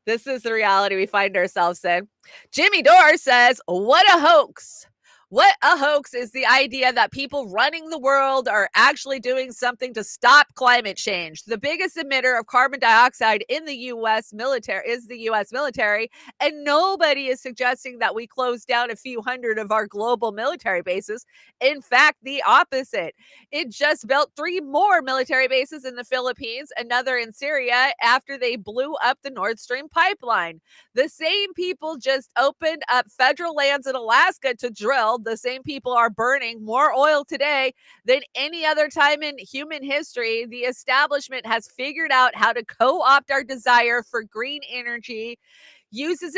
This is the reality we find ourselves in. Jimmy Dore says, what a hoax. What a hoax is the idea that people running the world are actually doing something to stop climate change. The biggest emitter of carbon dioxide in the U.S. military is the U.S. military, and nobody is suggesting that we close down a few hundred of our global military bases. In fact, the opposite. It just built 3 more military bases in the Philippines, another in Syria, after they blew up the Nord Stream pipeline. The same people just opened up federal lands in Alaska to drill. The same people are burning more oil today than any other time in human history. The establishment has figured out how to co-opt our desire for green energy, uses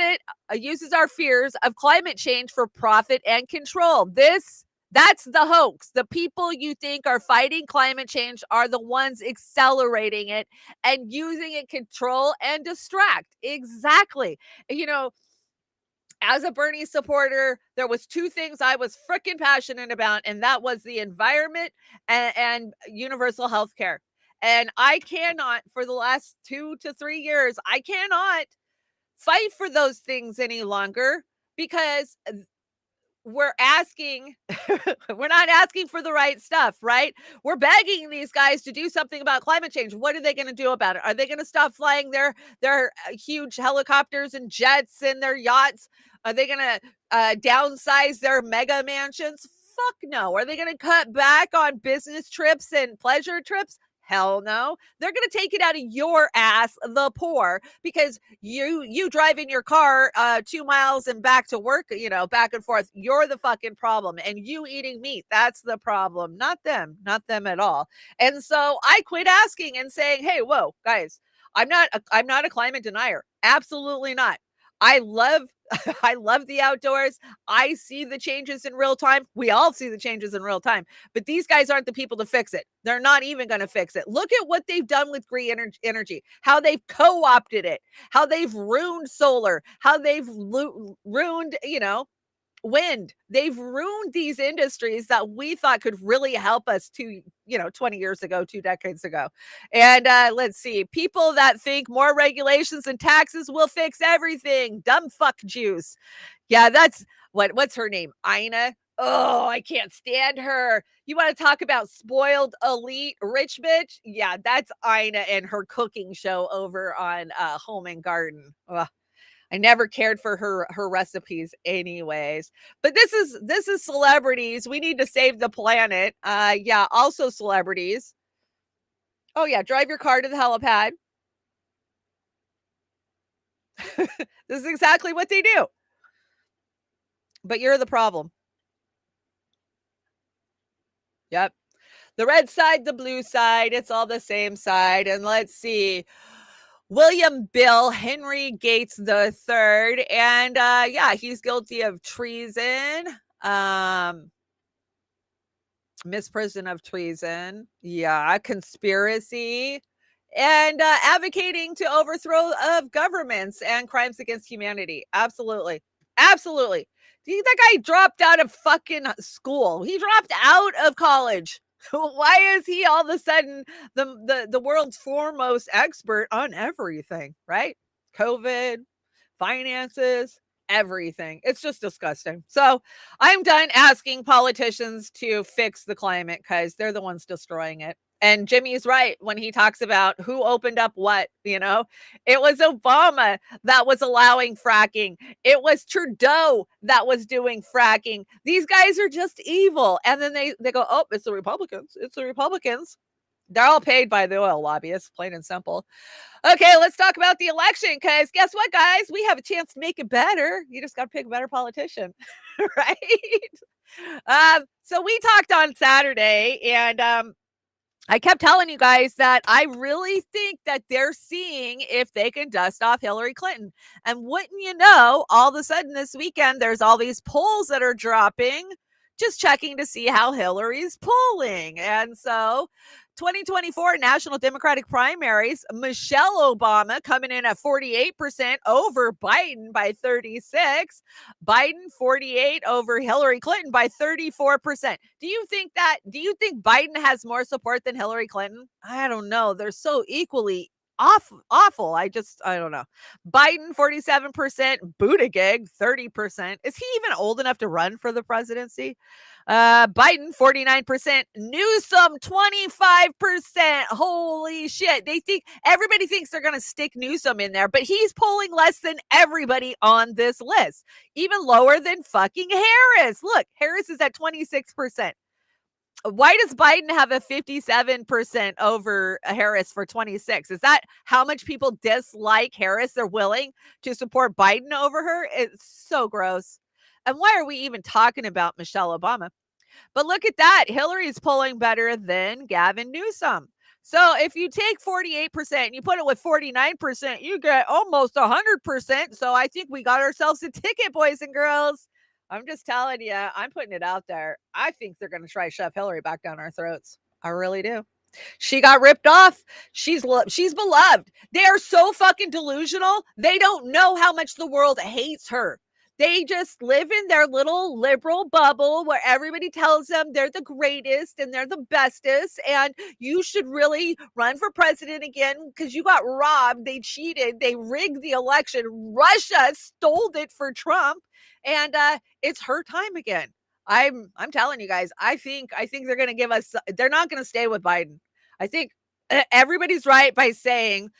our fears of climate change for profit and control. That's the hoax. The people you think are fighting climate change are the ones accelerating it and using it control and distract. Exactly. You know, as a Bernie supporter, there was 2 things I was freaking passionate about, and that was the environment and universal health care. And I cannot, for the last 2 to 3 years, I cannot fight for those things any longer because we're asking, we're not asking for the right stuff, right? We're begging these guys to do something about climate change. What are they going to do about it? Are they going to stop flying their huge helicopters and jets and their yachts? Are they going to downsize their mega mansions? Fuck no. Are they going to cut back on business trips and pleasure trips? Hell no. They're going to take it out of your ass, the poor, because you drive in your car 2 miles and back to work, back and forth. You're the fucking problem. And you eating meat, that's the problem. Not them at all. And so I quit asking and saying, hey, whoa, guys, I'm not a climate denier. Absolutely not. I love the outdoors. I see the changes in real time. We all see the changes in real time, but these guys aren't the people to fix it. They're not even going to fix it. Look at what they've done with green energy, how they've co-opted it, how they've ruined solar, how they've ruined, wind. They've ruined these industries that we thought could really help us 20 years ago, 2 decades ago. And let's see, people that think more regulations and taxes will fix everything. Dumb fuck Jews. Yeah, that's what's her name? Ina. Oh, I can't stand her. You want to talk about spoiled elite rich bitch? Yeah, that's Ina and her cooking show over on Home and Garden. Ugh. I never cared for her recipes anyways. But this is celebrities. We need to save the planet. Yeah, also celebrities. Oh yeah, drive your car to the helipad. This is exactly what they do. But you're the problem. Yep. The red side, the blue side, it's all the same side. And let's see. William Bill Henry Gates III. And yeah, he's guilty of treason. Misprision of treason. Yeah, conspiracy. And advocating to overthrow of governments and crimes against humanity. Absolutely. Absolutely. That guy dropped out of fucking school. He dropped out of college. Why is he all of a sudden the world's foremost expert on everything, right? COVID, finances, everything. It's just disgusting. So I'm done asking politicians to fix the climate because they're the ones destroying it. And Jimmy's right when he talks about who opened up what, It was Obama that was allowing fracking. It was Trudeau that was doing fracking. These guys are just evil. And then they go, oh, it's the Republicans. It's the Republicans. They're all paid by the oil lobbyists, plain and simple. Okay, let's talk about the election because guess what, guys? We have a chance to make it better. You just got to pick a better politician, right? So we talked on Saturday and I kept telling you guys that I really think that they're seeing if they can dust off Hillary Clinton. And wouldn't you know, all of a sudden this weekend, there's all these polls that are dropping, just checking to see how Hillary's polling. And so 2024 national Democratic primaries, Michelle Obama coming in at 48% over Biden by 36. Biden 48 over Hillary Clinton by 34%. Do you think Biden has more support than Hillary Clinton? I don't know. They're so equally awful. I don't know. Biden 47%, Buttigieg 30%. Is he even old enough to run for the presidency? Biden 49%, Newsom 25%. Holy shit. Everybody thinks they're going to stick Newsom in there, but he's polling less than everybody on this list. Even lower than fucking Harris. Look, Harris is at 26%. Why does Biden have a 57% over Harris for 26? Is that how much people dislike Harris? They're willing to support Biden over her? It's so gross. And why are we even talking about Michelle Obama? But look at that. Hillary's polling better than Gavin Newsom. So if you take 48% and you put it with 49%, you get almost 100%. So I think we got ourselves a ticket, boys and girls. I'm just telling you, I'm putting it out there. I think they're going to try to shove Hillary back down our throats. I really do. She got ripped off. She's beloved. They are so fucking delusional. They don't know how much the world hates her. They just live in their little liberal bubble where everybody tells them they're the greatest and they're the bestest. And you should really run for president again because you got robbed. They cheated. They rigged the election. Russia stole it for Trump. And it's her time again. I'm telling you guys, I think they're going to give us, they're not going to stay with Biden. I think everybody's right by saying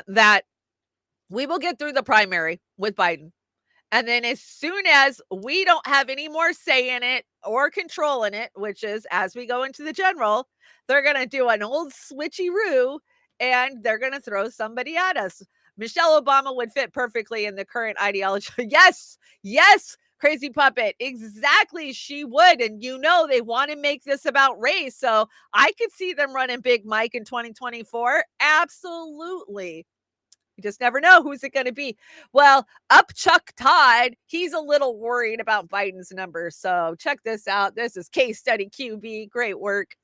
that we will get through the primary with Biden. And then as soon as we don't have any more say in it, or controlling it, which is as we go into the general, they're going to do an old switcheroo and they're going to throw somebody at us. Michelle Obama would fit perfectly in the current ideology. Yes, yes, Crazy Puppet. Exactly, she would. And they want to make this about race. So I could see them running Big Mike in 2024. Absolutely. You just never know who's it going to be. Well, up Chuck Todd, he's a little worried about Biden's numbers. So check this out. This is Case Study QB. Great work.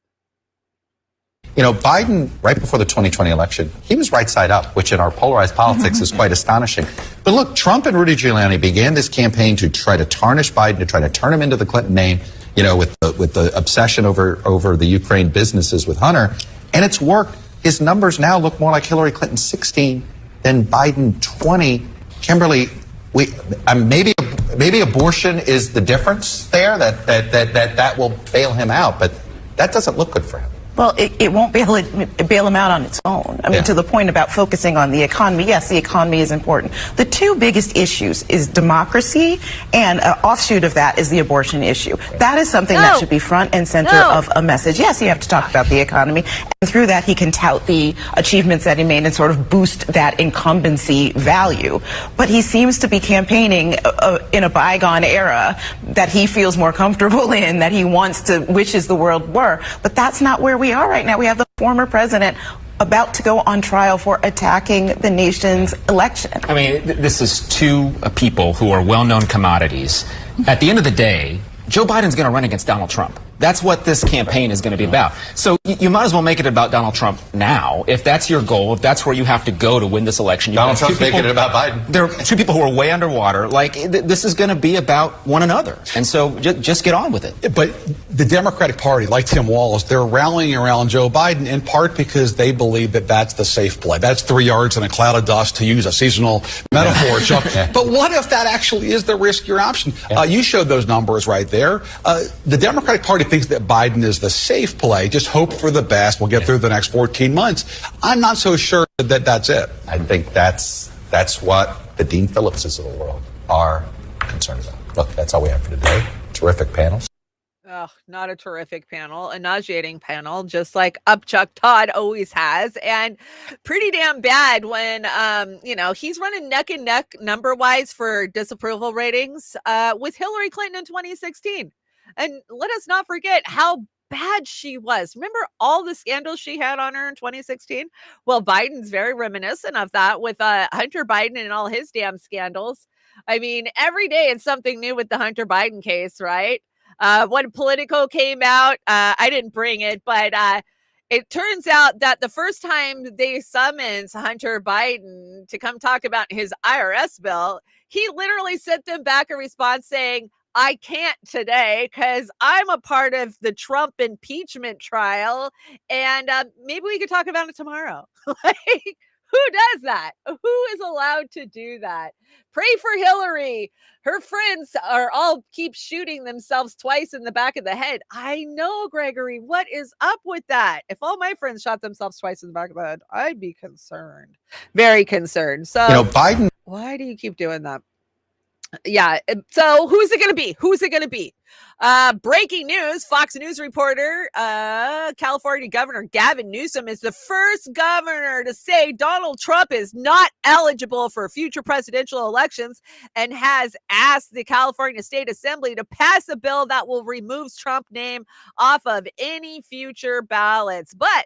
Biden, right before the 2020 election, he was right side up, which in our polarized politics is quite astonishing. But look, Trump and Rudy Giuliani began this campaign to try to tarnish Biden, to try to turn him into the Clinton name, with the obsession over the Ukraine businesses with Hunter. And it's worked. His numbers now look more like Hillary Clinton 16 than Biden 20. Kimberly, maybe abortion is the difference there, that will bail him out, but that doesn't look good for him. Well, it won't bail him out on its own. I mean, to the point about focusing on the economy, yes, the economy is important. The two biggest issues is democracy, and an offshoot of that is the abortion issue. That is something that should be front and center of a message. Yes, you have to talk about the economy, and through that he can tout the achievements that he made and sort of boost that incumbency value. But he seems to be campaigning in a bygone era that he feels more comfortable in, that he wants to, wishes the world were. But that's not where we are right now. We have the former president about to go on trial for attacking the nation's election. I mean, this is two people who are well-known commodities. At the end of the day, Joe Biden's going to run against Donald Trump. That's what this campaign is going to be about. So you might as well make it about Donald Trump now. If that's your goal, if that's where you have to go to win this election. Donald Trump's making it about Biden. There are two people who are way underwater. Like, this is going to be about one another. And so just get on with it. But the Democratic Party, like Tim Walz, they're rallying around Joe Biden in part because they believe that that's the safe play. That's 3 yards in a cloud of dust, to use a seasonal metaphor. But what if that actually is the riskier option? You showed those numbers right there. The Democratic Party thinks that Biden is the safe play. Just hope for the best. We'll get through the next 14 months. I'm not so sure that that's it. I think that's what the Dean Phillipses of the world are concerned about. Look, that's all we have for today. Terrific panels. Oh, not a terrific panel, a nauseating panel, just like Upchuck Todd always has, and pretty damn bad when, he's running neck and neck number-wise for disapproval ratings with Hillary Clinton in 2016. And let us not forget how bad she was. Remember all the scandals she had on her in 2016? Well, Biden's very reminiscent of that with Hunter Biden and all his damn scandals. I mean, every day it's something new with the Hunter Biden case, right? When Politico came out, I didn't bring it, but it turns out that the first time they summoned Hunter Biden to come talk about his IRS bill, he literally sent them back a response saying, I can't today because I'm a part of the Trump impeachment trial, and maybe we could talk about it tomorrow. Like, who does that? Who is allowed to do that? Pray for Hillary. Her friends are all keep shooting themselves twice in the back of the head. I know, Gregory. What is up with that? If all my friends shot themselves twice in the back of the head, I'd be concerned. Very concerned. So, Biden. Why do you keep doing that? Yeah. So who's it going to be? Who's it going to be? Breaking news, Fox News reporter, California Governor Gavin Newsom is the first governor to say Donald Trump is not eligible for future presidential elections and has asked the California State Assembly to pass a bill that will remove Trump's name off of any future ballots. But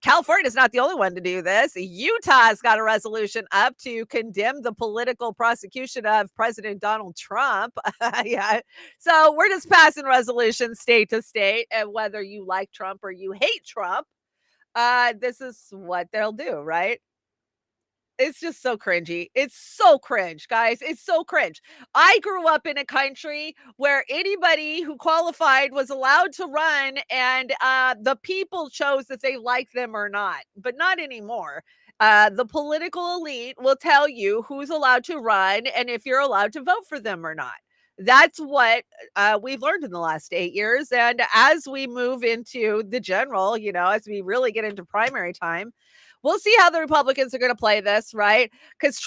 California is not the only one to do this. Utah's got a resolution up to condemn the political prosecution of President Donald Trump. Yeah. So we're just passing resolutions state to state, and whether you like Trump or you hate Trump, this is what they'll do, right? It's just so cringy. It's so cringe, guys. It's so cringe. I grew up in a country where anybody who qualified was allowed to run, and the people chose if they like them or not, but not anymore. The political elite will tell you who's allowed to run and if you're allowed to vote for them or not. That's what we've learned in the last 8 years. And as we move into the general, as we really get into primary time, we'll see how the Republicans are going to play this, right? Because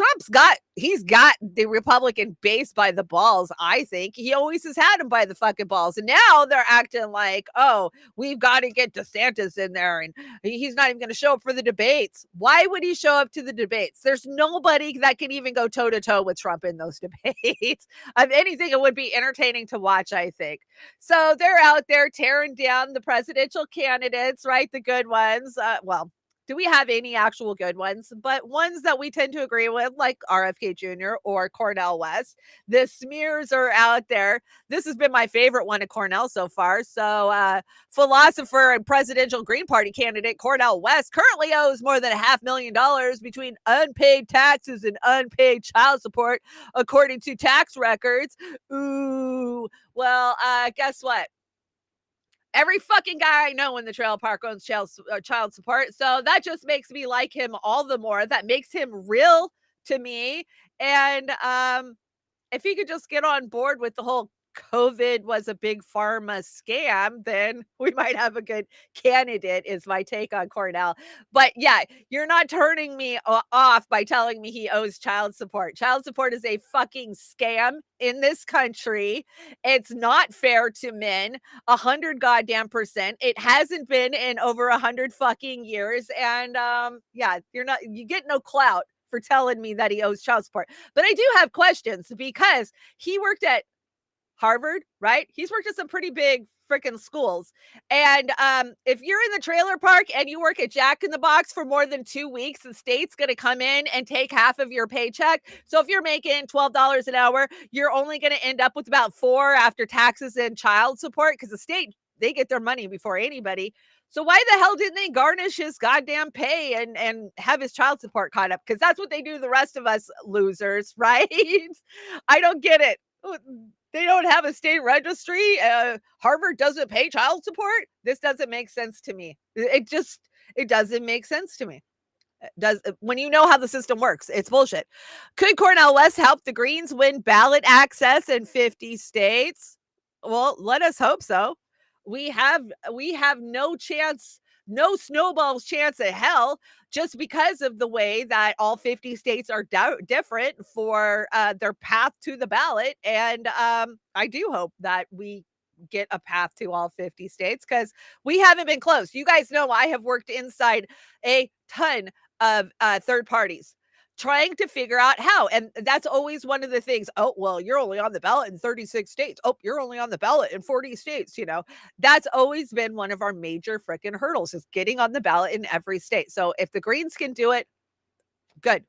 he's got the Republican base by the balls, I think. He always has had them by the fucking balls. And now they're acting like, oh, we've got to get DeSantis in there and he's not even going to show up for the debates. Why would he show up to the debates? There's nobody that can even go toe to toe with Trump in those debates. If anything, it would be entertaining to watch, I think. So they're out there tearing down the presidential candidates, right? The good ones. Do we have any actual good ones? But ones that we tend to agree with, like RFK Jr. or Cornel West. The smears are out there. This has been my favorite one of Cornel so far. So philosopher and presidential Green Party candidate Cornel West currently owes more than $500,000 between unpaid taxes and unpaid child support, according to tax records. Ooh, well, guess what? Every fucking guy I know in the trailer park owns child support. So that just makes me like him all the more. That makes him real to me. And if he could just get on board with the whole COVID was a big pharma scam, then we might have a good candidate, is my take on Cornel. But yeah, you're not turning me off by telling me he owes child support. Child support is a fucking scam in this country. It's not fair to men, 100 goddamn %. It hasn't been in over 100 fucking years. And yeah, you get no clout for telling me that he owes child support. But I do have questions because he worked at Harvard, right? He's worked at some pretty big freaking schools. And if you're in the trailer park and you work at Jack in the Box for more than 2 weeks, the state's going to come in and take half of your paycheck. So if you're making $12 an hour, you're only going to end up with about $4 after taxes and child support, because the state, they get their money before anybody. So why the hell didn't they garnish his goddamn pay and have his child support caught up? Because that's what they do to the rest of us losers, right? I don't get it. They don't have a state registry. Harvard doesn't pay child support. This doesn't make sense to me. It doesn't make sense to me. When you know how the system works, it's bullshit. Could Cornel West help the Greens win ballot access in 50 states? Well, let us hope so. We have no chance, no snowball's chance of hell, just because of the way that all 50 states are different for their path to the ballot. And I do hope that we get a path to all 50 states, because we haven't been close. You guys know I have worked inside a ton of third parties trying to figure out how. And that's always one of the things. Oh, well, you're only on the ballot in 36 states. Oh, you're only on the ballot in 40 states. You know, that's always been one of our major freaking hurdles, is getting on the ballot in every state. So if the Greens can do it, good.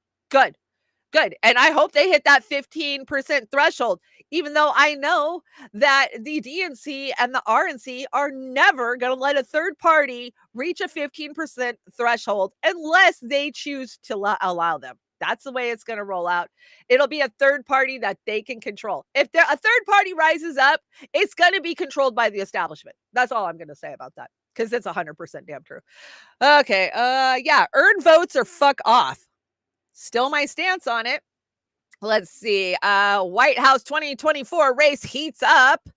And I hope they hit that 15% threshold, even though I know that the DNC and the RNC are never going to let a third party reach a 15% threshold unless they choose to allow them. That's the way it's going to roll out. It'll be a third party that they can control. If a third party rises up, it's going to be controlled by the establishment. That's all I'm going to say about that, because it's 100% damn true. Okay. Yeah. Earn votes or fuck off. Still my stance on it. Let's see. White House 2024 race heats up.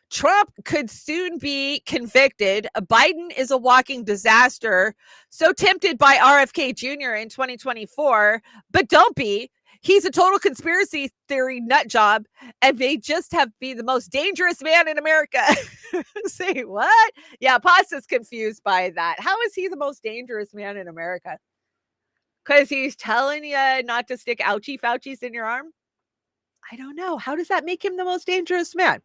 Trump could soon be convicted. Biden is a walking disaster. So tempted by RFK Jr. in 2024, but don't be. He's a total conspiracy theory nut job and may just be the most dangerous man in America. Say what? Yeah, Pasta's confused by that. How is he the most dangerous man in America? Because he's telling you not to stick ouchie Fauci's in your arm? I don't know. How does that make him the most dangerous man?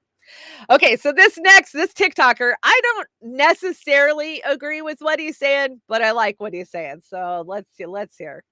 Okay, so this TikToker, I don't necessarily agree with what he's saying, but I like what he's saying. So let's hear.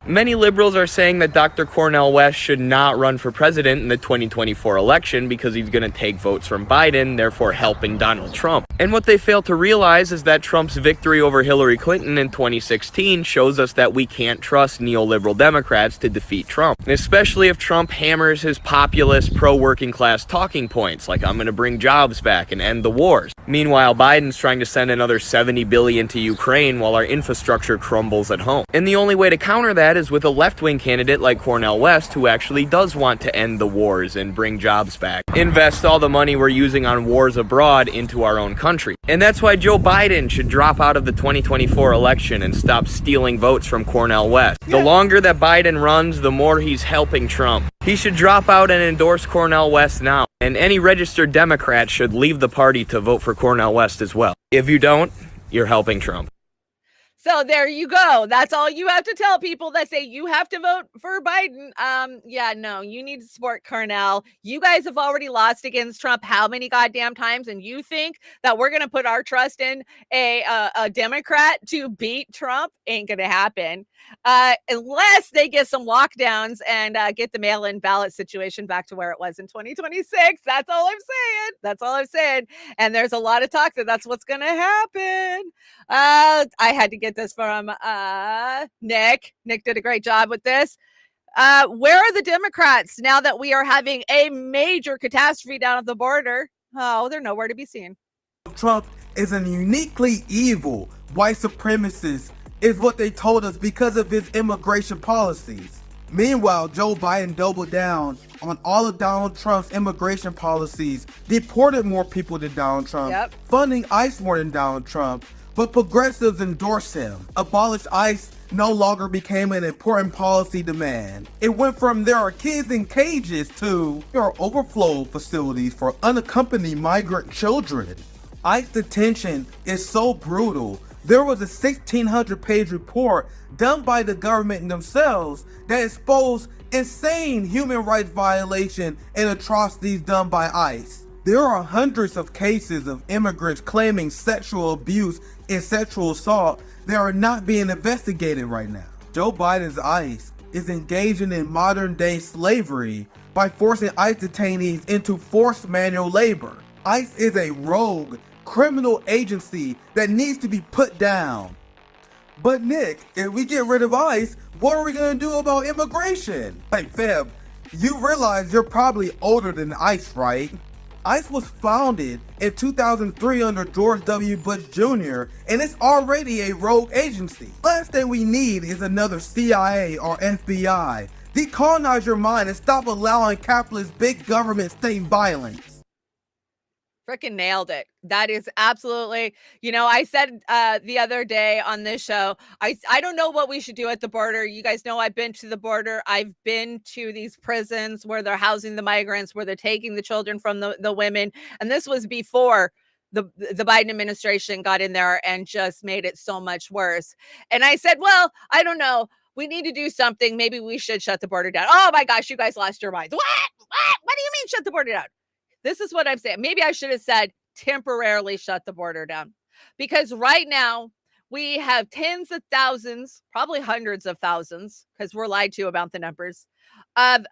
Many liberals are saying that Dr. Cornel West should not run for president in the 2024 election because he's going to take votes from Biden, therefore helping Donald Trump. And what they fail to realize is that Trump's victory over Hillary Clinton in 2016 shows us that we can't trust neoliberal Democrats to defeat Trump. And especially if Trump hammers his populist pro-working class talking points, like I'm going to bring jobs back and end the wars. Meanwhile, Biden's trying to send another $70 billion to Ukraine while our infrastructure crumbles at home. And the only way to counter that is with a left-wing candidate like Cornel West, who actually does want to end the wars and bring jobs back. Invest all the money we're using on wars abroad into our own country. And that's why Joe Biden should drop out of the 2024 election and stop stealing votes from Cornel West. The longer that Biden runs, the more he's helping Trump. He should drop out and endorse Cornel West now. And any registered Democrat should leave the party to vote for Cornel West as well. If you don't, you're helping Trump. So there you go. That's all you have to tell people that say you have to vote for Biden. Yeah, no, you need to support Cornel. You guys have already lost against Trump how many goddamn times? And you think that we're going to put our trust in a Democrat to beat Trump? Ain't going to happen. Unless they get some lockdowns and get the mail-in ballot situation back to where it was in 2026. That's all I'm saying. That's all I'm saying. And there's a lot of talk that that's what's going to happen. I had to get this from Nick. Nick did a great job with this. Where are the Democrats now that we are having a major catastrophe down at the border? Oh, they're nowhere to be seen. Trump is a uniquely evil white supremacist, is what they told us because of his immigration policies. Meanwhile, Joe Biden doubled down on all of Donald Trump's immigration policies, deported more people than Donald Trump, funding ICE more than Donald Trump, but progressives endorsed him. Abolish ICE no longer became an important policy demand. It went from there are kids in cages to there are overflow facilities for unaccompanied migrant children. ICE detention is so brutal. There was a 1,600-page report done by the government themselves that exposed insane human rights violation and atrocities done by ICE. There are hundreds of cases of immigrants claiming sexual abuse and sexual assault that are not being investigated right now. Joe Biden's ICE is engaging in modern-day slavery by forcing ICE detainees into forced manual labor. ICE is a rogue criminal agency that needs to be put down. But Nick, if we get rid of ICE, what are we gonna do about immigration? Like Feb, you realize you're probably older than ICE, right? ICE was founded in 2003 under George W. Bush Jr. and it's already a rogue agency. Last thing we need is another CIA or FBI. Decolonize your mind and stop allowing capitalist big government state violence. Freaking nailed it. That is absolutely, I said the other day on this show, I don't know what we should do at the border. You guys know I've been to the border. I've been to these prisons where they're housing the migrants, where they're taking the children from the women. And this was before the Biden administration got in there and just made it so much worse. And I said, well, I don't know. We need to do something. Maybe we should shut the border down. Oh my gosh, you guys lost your minds. What do you mean shut the border down? This is what I'm saying. Maybe I should have said temporarily shut the border down, because right now we have tens of thousands, probably hundreds of thousands, because we're lied to about the numbers of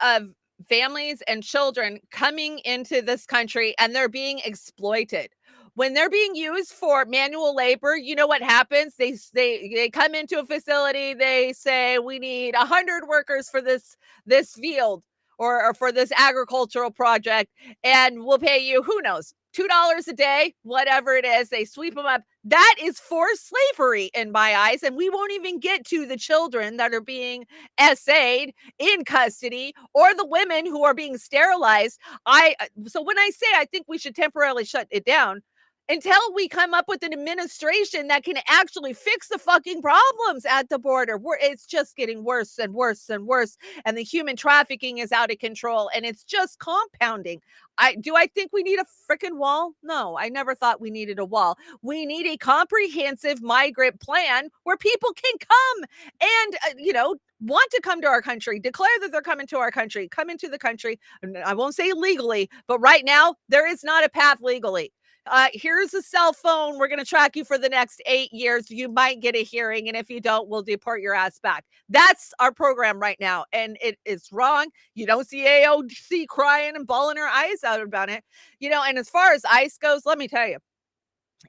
families and children coming into this country, and they're being exploited. When they're being used for manual labor, you know what happens? They come into a facility. They say, we need 100 workers for this field. Or for this agricultural project, and we'll pay you, who knows, $2 a day, whatever it is. They sweep them up. That is forced slavery in my eyes, and we won't even get to the children that are being essayed in custody or the women who are being sterilized. So when I say I think we should temporarily shut it down, until we come up with an administration that can actually fix the fucking problems at the border, it's just getting worse and worse and worse. And the human trafficking is out of control, and it's just compounding. Do I think we need a freaking wall? No, I never thought we needed a wall. We need a comprehensive migrant plan where people can come and, want to come to our country, declare that they're coming to our country, come into the country. I won't say legally, but right now there is not a path legally. Here's a cell phone. We're going to track you for the next 8 years. You might get a hearing. And if you don't, we'll deport your ass back. That's our program right now. And it is wrong. You don't see AOC crying and bawling her eyes out about it. And as far as ICE goes, let me tell you,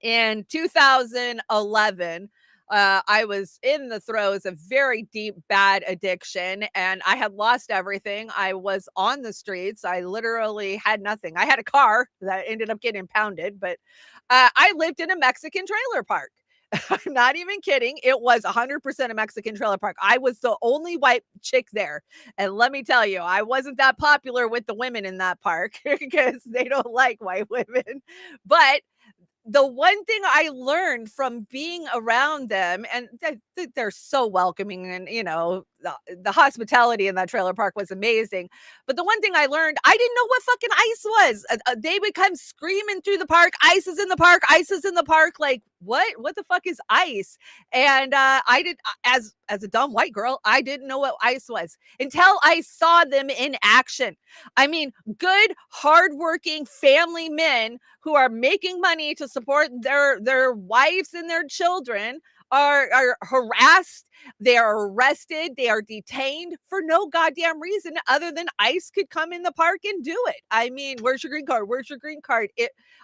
in 2011, I was in the throes of very deep, bad addiction, and I had lost everything. I was on the streets. I literally had nothing. I had a car that ended up getting impounded, but I lived in a Mexican trailer park. I'm not even kidding. It was 100% a Mexican trailer park. I was the only white chick there. And let me tell you, I wasn't that popular with the women in that park because they don't like white women. But the one thing I learned from being around them, and they're so welcoming, and the hospitality in that trailer park was amazing. But the one thing I learned, I didn't know what fucking ice was. They would come screaming through the park, "Ice is in the park, ice is in the park." Like, what the fuck is ice? And I did, as a dumb white girl, I didn't know what ice was until I saw them in action. I mean, good, hardworking family men who are making money to support their wives and their children are harassed, they are arrested, they are detained for no goddamn reason other than ICE could come in the park and do it. I mean, where's your green card? Where's your green card?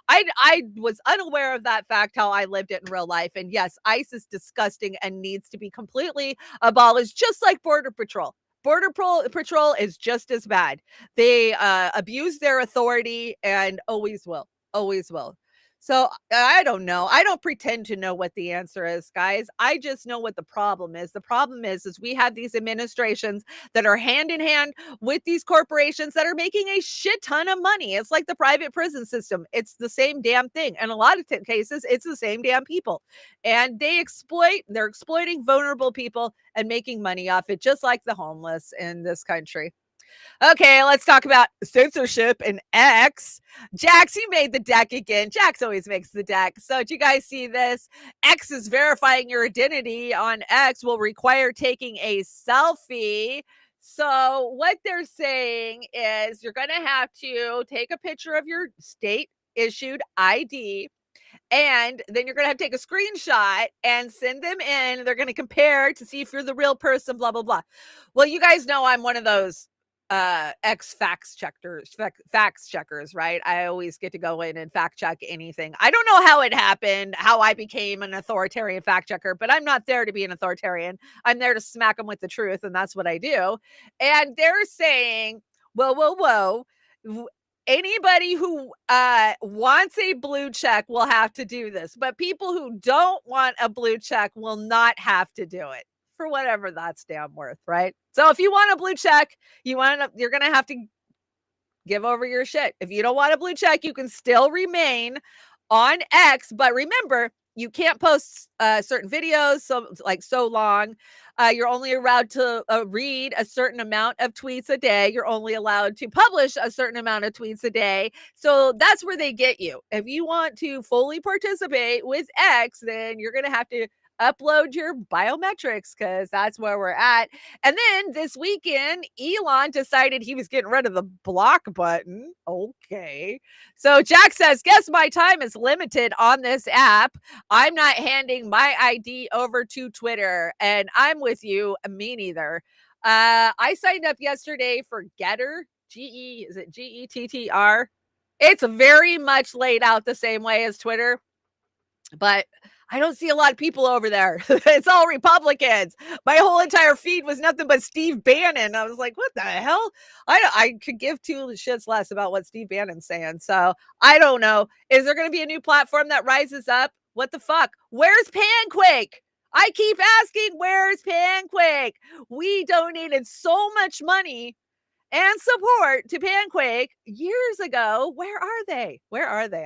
I was unaware of that fact how I lived it in real life. And yes, ICE is disgusting and needs to be completely abolished, just like Border Patrol. Border Patrol is just as bad. They abuse their authority and always will. Always will. So I don't know. I don't pretend to know what the answer is, guys. I just know what the problem is. The problem is we have these administrations that are hand in hand with these corporations that are making a shit ton of money. It's like the private prison system. It's the same damn thing. In a lot of cases, it's the same damn people. And they're exploiting vulnerable people and making money off it, just like the homeless in this country. Okay, let's talk about censorship and X. Jax, you made the deck again. Jax always makes the deck. So, do you guys see this? X is verifying your identity on X will require taking a selfie. So, what they're saying is you're going to have to take a picture of your state issued ID. And then you're going to have to take a screenshot and send them in. They're going to compare to see if you're the real person, blah, blah, blah. Well, you guys know I'm one of those X fact checkers, right? I always get to go in and fact check anything. I don't know how it happened, how I became an authoritarian fact checker, but I'm not there to be an authoritarian. I'm there to smack them with the truth, and that's what I do. And they're saying, whoa. Anybody who wants a blue check will have to do this, but people who don't want a blue check will not have to do it, for whatever that's damn worth, right? So if you want a blue check, you're going to have to give over your shit. If you don't want a blue check, you can still remain on X, but remember, you can't post certain videos so long. You're only allowed to read a certain amount of tweets a day. You're only allowed to publish a certain amount of tweets a day. So that's where they get you. If you want to fully participate with X, then you're going to have to upload your biometrics, because that's where we're at. And then this weekend, Elon decided he was getting rid of the block button. Okay. So Jack says, guess my time is limited on this app. I'm not handing my ID over to Twitter. And I'm with you. Me neither. I signed up yesterday for Getter. Is it Gettr? It's very much laid out the same way as Twitter, but I don't see a lot of people over there. It's all Republicans. My whole entire feed was nothing but Steve Bannon. I was like, what the hell? I could give two shits less about what Steve Bannon's saying. So I don't know. Is there going to be a new platform that rises up? What the fuck? Where's Panquake? I keep asking, where's Panquake? We donated so much money and support to Panquake years ago. Where are they?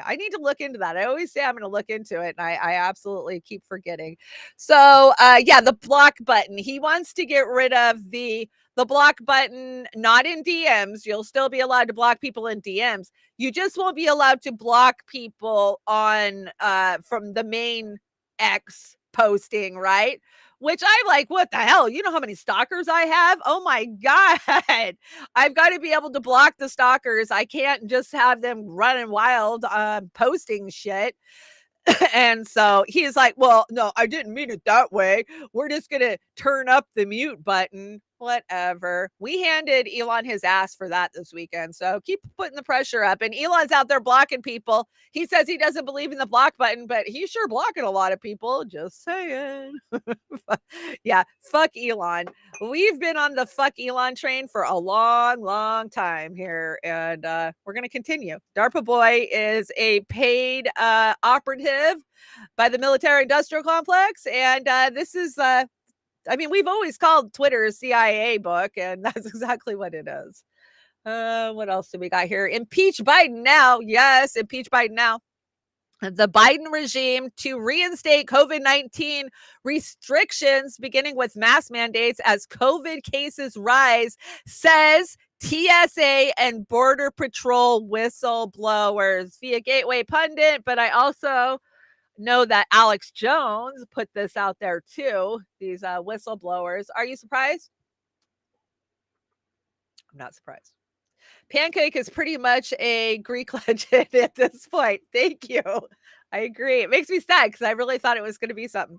I need to look into that. I always say I'm going to look into it, and I absolutely keep forgetting. So, the block button. He wants to get rid of the block button, not in DMs. You'll still be allowed to block people in DMs. You just won't be allowed to block people on from the main X posting, right? Which I'm like, what the hell? You know how many stalkers I have? Oh my God. I've got to be able to block the stalkers. I can't just have them running wild, posting shit. And so he's like, well, no, I didn't mean it that way. We're just going to turn up the mute button. Whatever. We handed Elon his ass for that this weekend. So keep putting the pressure up. And Elon's out there blocking people. He says he doesn't believe in the block button, but he's sure blocking a lot of people. Just saying. Yeah, fuck Elon. We've been on the fuck Elon train for a long, long time here. And we're going to continue. DARPA Boy is a paid operative by the military industrial complex. And this is I mean, we've always called Twitter a CIA book, and that's exactly what it is. What else do we got here? Impeach Biden now. Yes, impeach Biden now. The Biden regime to reinstate COVID-19 restrictions, beginning with mask mandates as COVID cases rise, says TSA and Border Patrol whistleblowers via Gateway Pundit. But I also know that Alex Jones put this out there too, these whistleblowers. Are you surprised? I'm not surprised. Pancake is pretty much a Greek legend at this point. Thank you. I agree. It makes me sad because I really thought it was going to be something.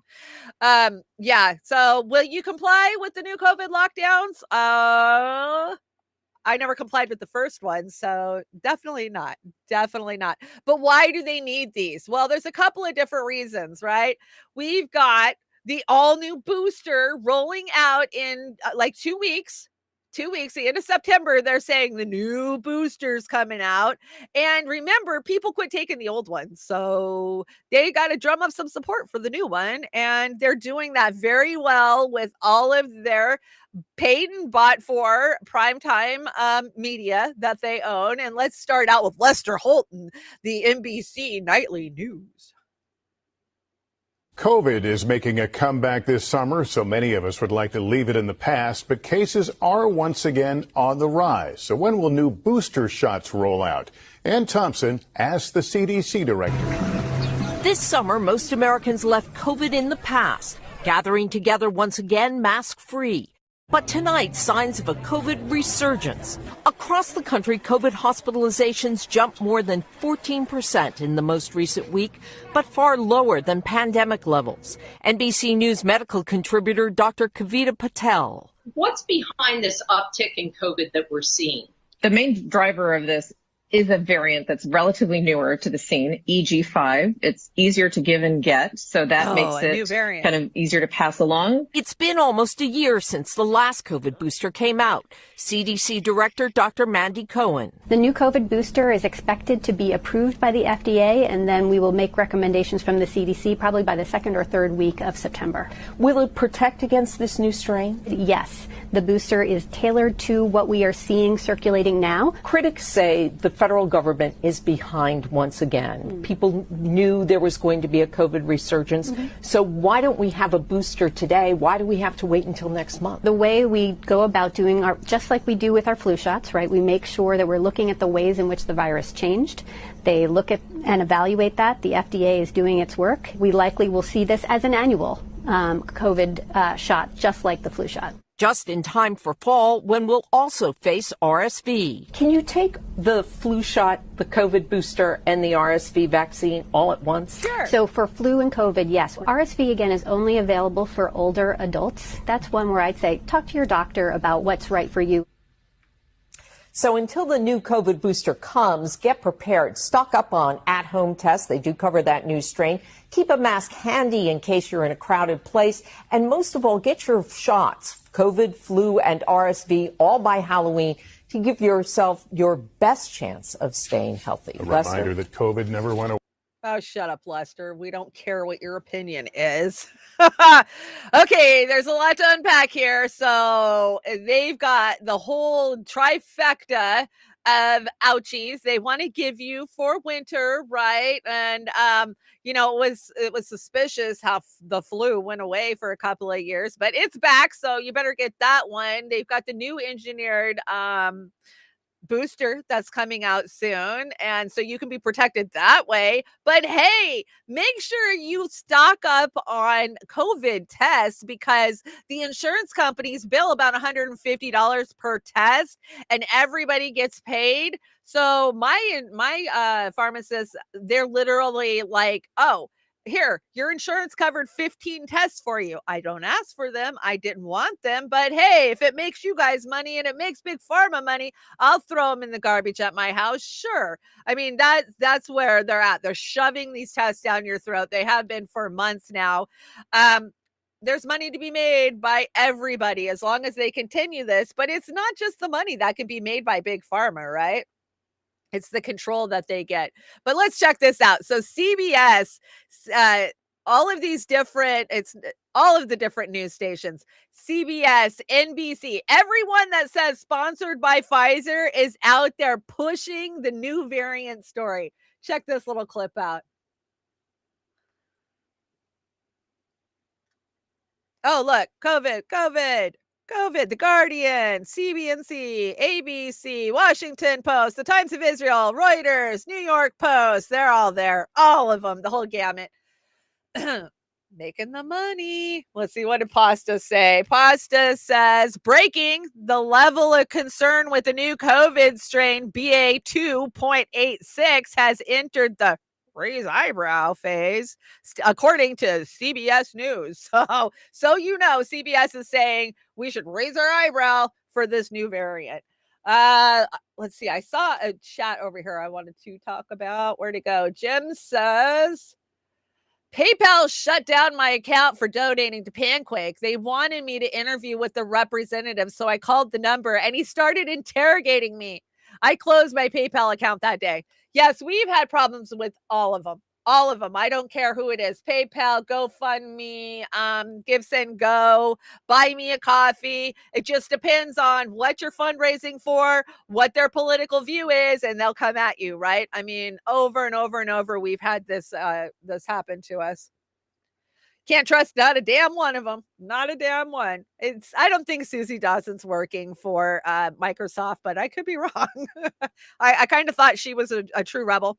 Yeah. So will you comply with the new COVID lockdowns? I never complied with the first one, so definitely not. Definitely not. But why do they need these? Well, there's a couple of different reasons, right? We've got the all new booster rolling out in like 2 weeks. 2 weeks, the end of September, they're saying the new booster's coming out. And remember, people quit taking the old one. So they got to drum up some support for the new one. And they're doing that very well with all of their paid and bought for primetime media that they own. And let's start out with Lester Holton, the NBC Nightly News. COVID is making a comeback this summer, so many of us would like to leave it in the past, but cases are once again on the rise. So when will new booster shots roll out? Ann Thompson asked the CDC director. This summer, most Americans left COVID in the past, gathering together once again mask-free. But tonight, signs of a COVID resurgence. Across the country, COVID hospitalizations jumped more than 14% in the most recent week, but far lower than pandemic levels. NBC News medical contributor Dr. Kavita Patel. What's behind this uptick in COVID that we're seeing? The main driver of this is a variant that's relatively newer to the scene, EG5. It's easier to give and get, so that makes it kind of easier to pass along. It's been almost a year since the last COVID booster came out. CDC Director Dr. Mandy Cohen. The new COVID booster is expected to be approved by the FDA, and then we will make recommendations from the CDC probably by the second or third week of September. Will it protect against this new strain? Yes. The booster is tailored to what we are seeing circulating now. Critics say the federal government is behind once again. People knew there was going to be a COVID resurgence. So why don't we have a booster today? Why do we have to wait until next month? The way we go about doing just like we do with our flu shots, right? We make sure that we're looking at the ways in which the virus changed. They look at and evaluate that. The FDA is doing its work. We likely will see this as an annual COVID shot, just like the flu shot. Just in time for fall, when we'll also face RSV. Can you take the flu shot, the COVID booster, and the RSV vaccine all at once? Sure. So for flu and COVID, yes. RSV, again, is only available for older adults. That's one where I'd say talk to your doctor about what's right for you. So until the new COVID booster comes, get prepared. Stock up on at-home tests. They do cover that new strain. Keep a mask handy in case you're in a crowded place. And most of all, get your shots, COVID, flu, and RSV, all by Halloween to give yourself your best chance of staying healthy. A reminder that COVID never went away. Oh, shut up, Lester. We don't care what your opinion is. Okay, there's a lot to unpack here. So they've got the whole trifecta of ouchies they want to give you for winter, right? And you know, it was suspicious how the flu went away for a couple of years, but it's back, so you better get that one. They've got the new engineered booster that's coming out soon, and so you can be protected that way. But hey, make sure you stock up on COVID tests because the insurance companies bill about $150 per test and everybody gets paid. So my pharmacist, they're literally like, oh, here, your insurance covered 15 tests for you. I don't ask for them. I didn't want them. But hey, if it makes you guys money and it makes Big Pharma money, I'll throw them in the garbage at my house. Sure. I mean, that's where they're at. They're shoving these tests down your throat. They have been for months now. There's money to be made by everybody as long as they continue this. But it's not just the money that can be made by Big Pharma, right? It's the control that they get. But let's check this out. So CBS, all of the different news stations, CBS, NBC, everyone that says sponsored by Pfizer is out there pushing the new variant story. Check this little clip out. Oh, look, COVID, The Guardian, CBNC, ABC, Washington Post, The Times of Israel, Reuters, New York Post. They're all there. All of them, the whole gamut. Making the money. Let's see, what did Pasta say? Pasta says, breaking, the level of concern with the new COVID strain BA 2.86 has entered the raise eyebrow phase, according to CBS News. So you know, CBS is saying we should raise our eyebrow for this new variant. Let's see. I saw a chat over here I wanted to talk about. Where'd it go? Jim says, PayPal shut down my account for donating to Pancake. They wanted me to interview with the representative, so I called the number and he started interrogating me. I closed my PayPal account that day. Yes, we've had problems with all of them. All of them. I don't care who it is. PayPal, GoFundMe, Give, Send, Go, Buy Me a Coffee. It just depends on what you're fundraising for, what their political view is, and they'll come at you, right? I mean, over and over and over, we've had this happen to us. Can't trust not a damn one of them. Not a damn one. I don't think Susie Dawson's working for Microsoft, but I could be wrong. I kind of thought she was a true rebel.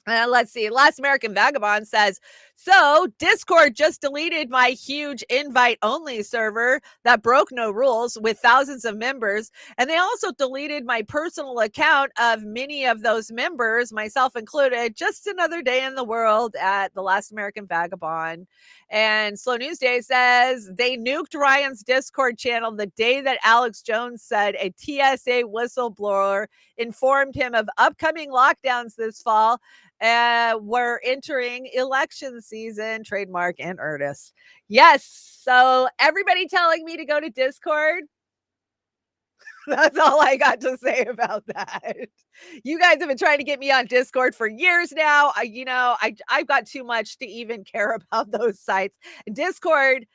Let's see. Last American Vagabond says, so Discord just deleted my huge invite-only server that broke no rules with thousands of members. And they also deleted my personal account of many of those members, myself included. Just another day in the world at the Last American Vagabond. And Slow News Day says, they nuked Ryan's Discord channel the day that Alex Jones said a TSA whistleblower informed him of upcoming lockdowns this fall. We're entering election season, trademark in earnest. Yes. So everybody telling me to go to Discord. That's all I got to say about that. You guys have been trying to get me on Discord for years now. I've got too much to even care about those sites. Discord,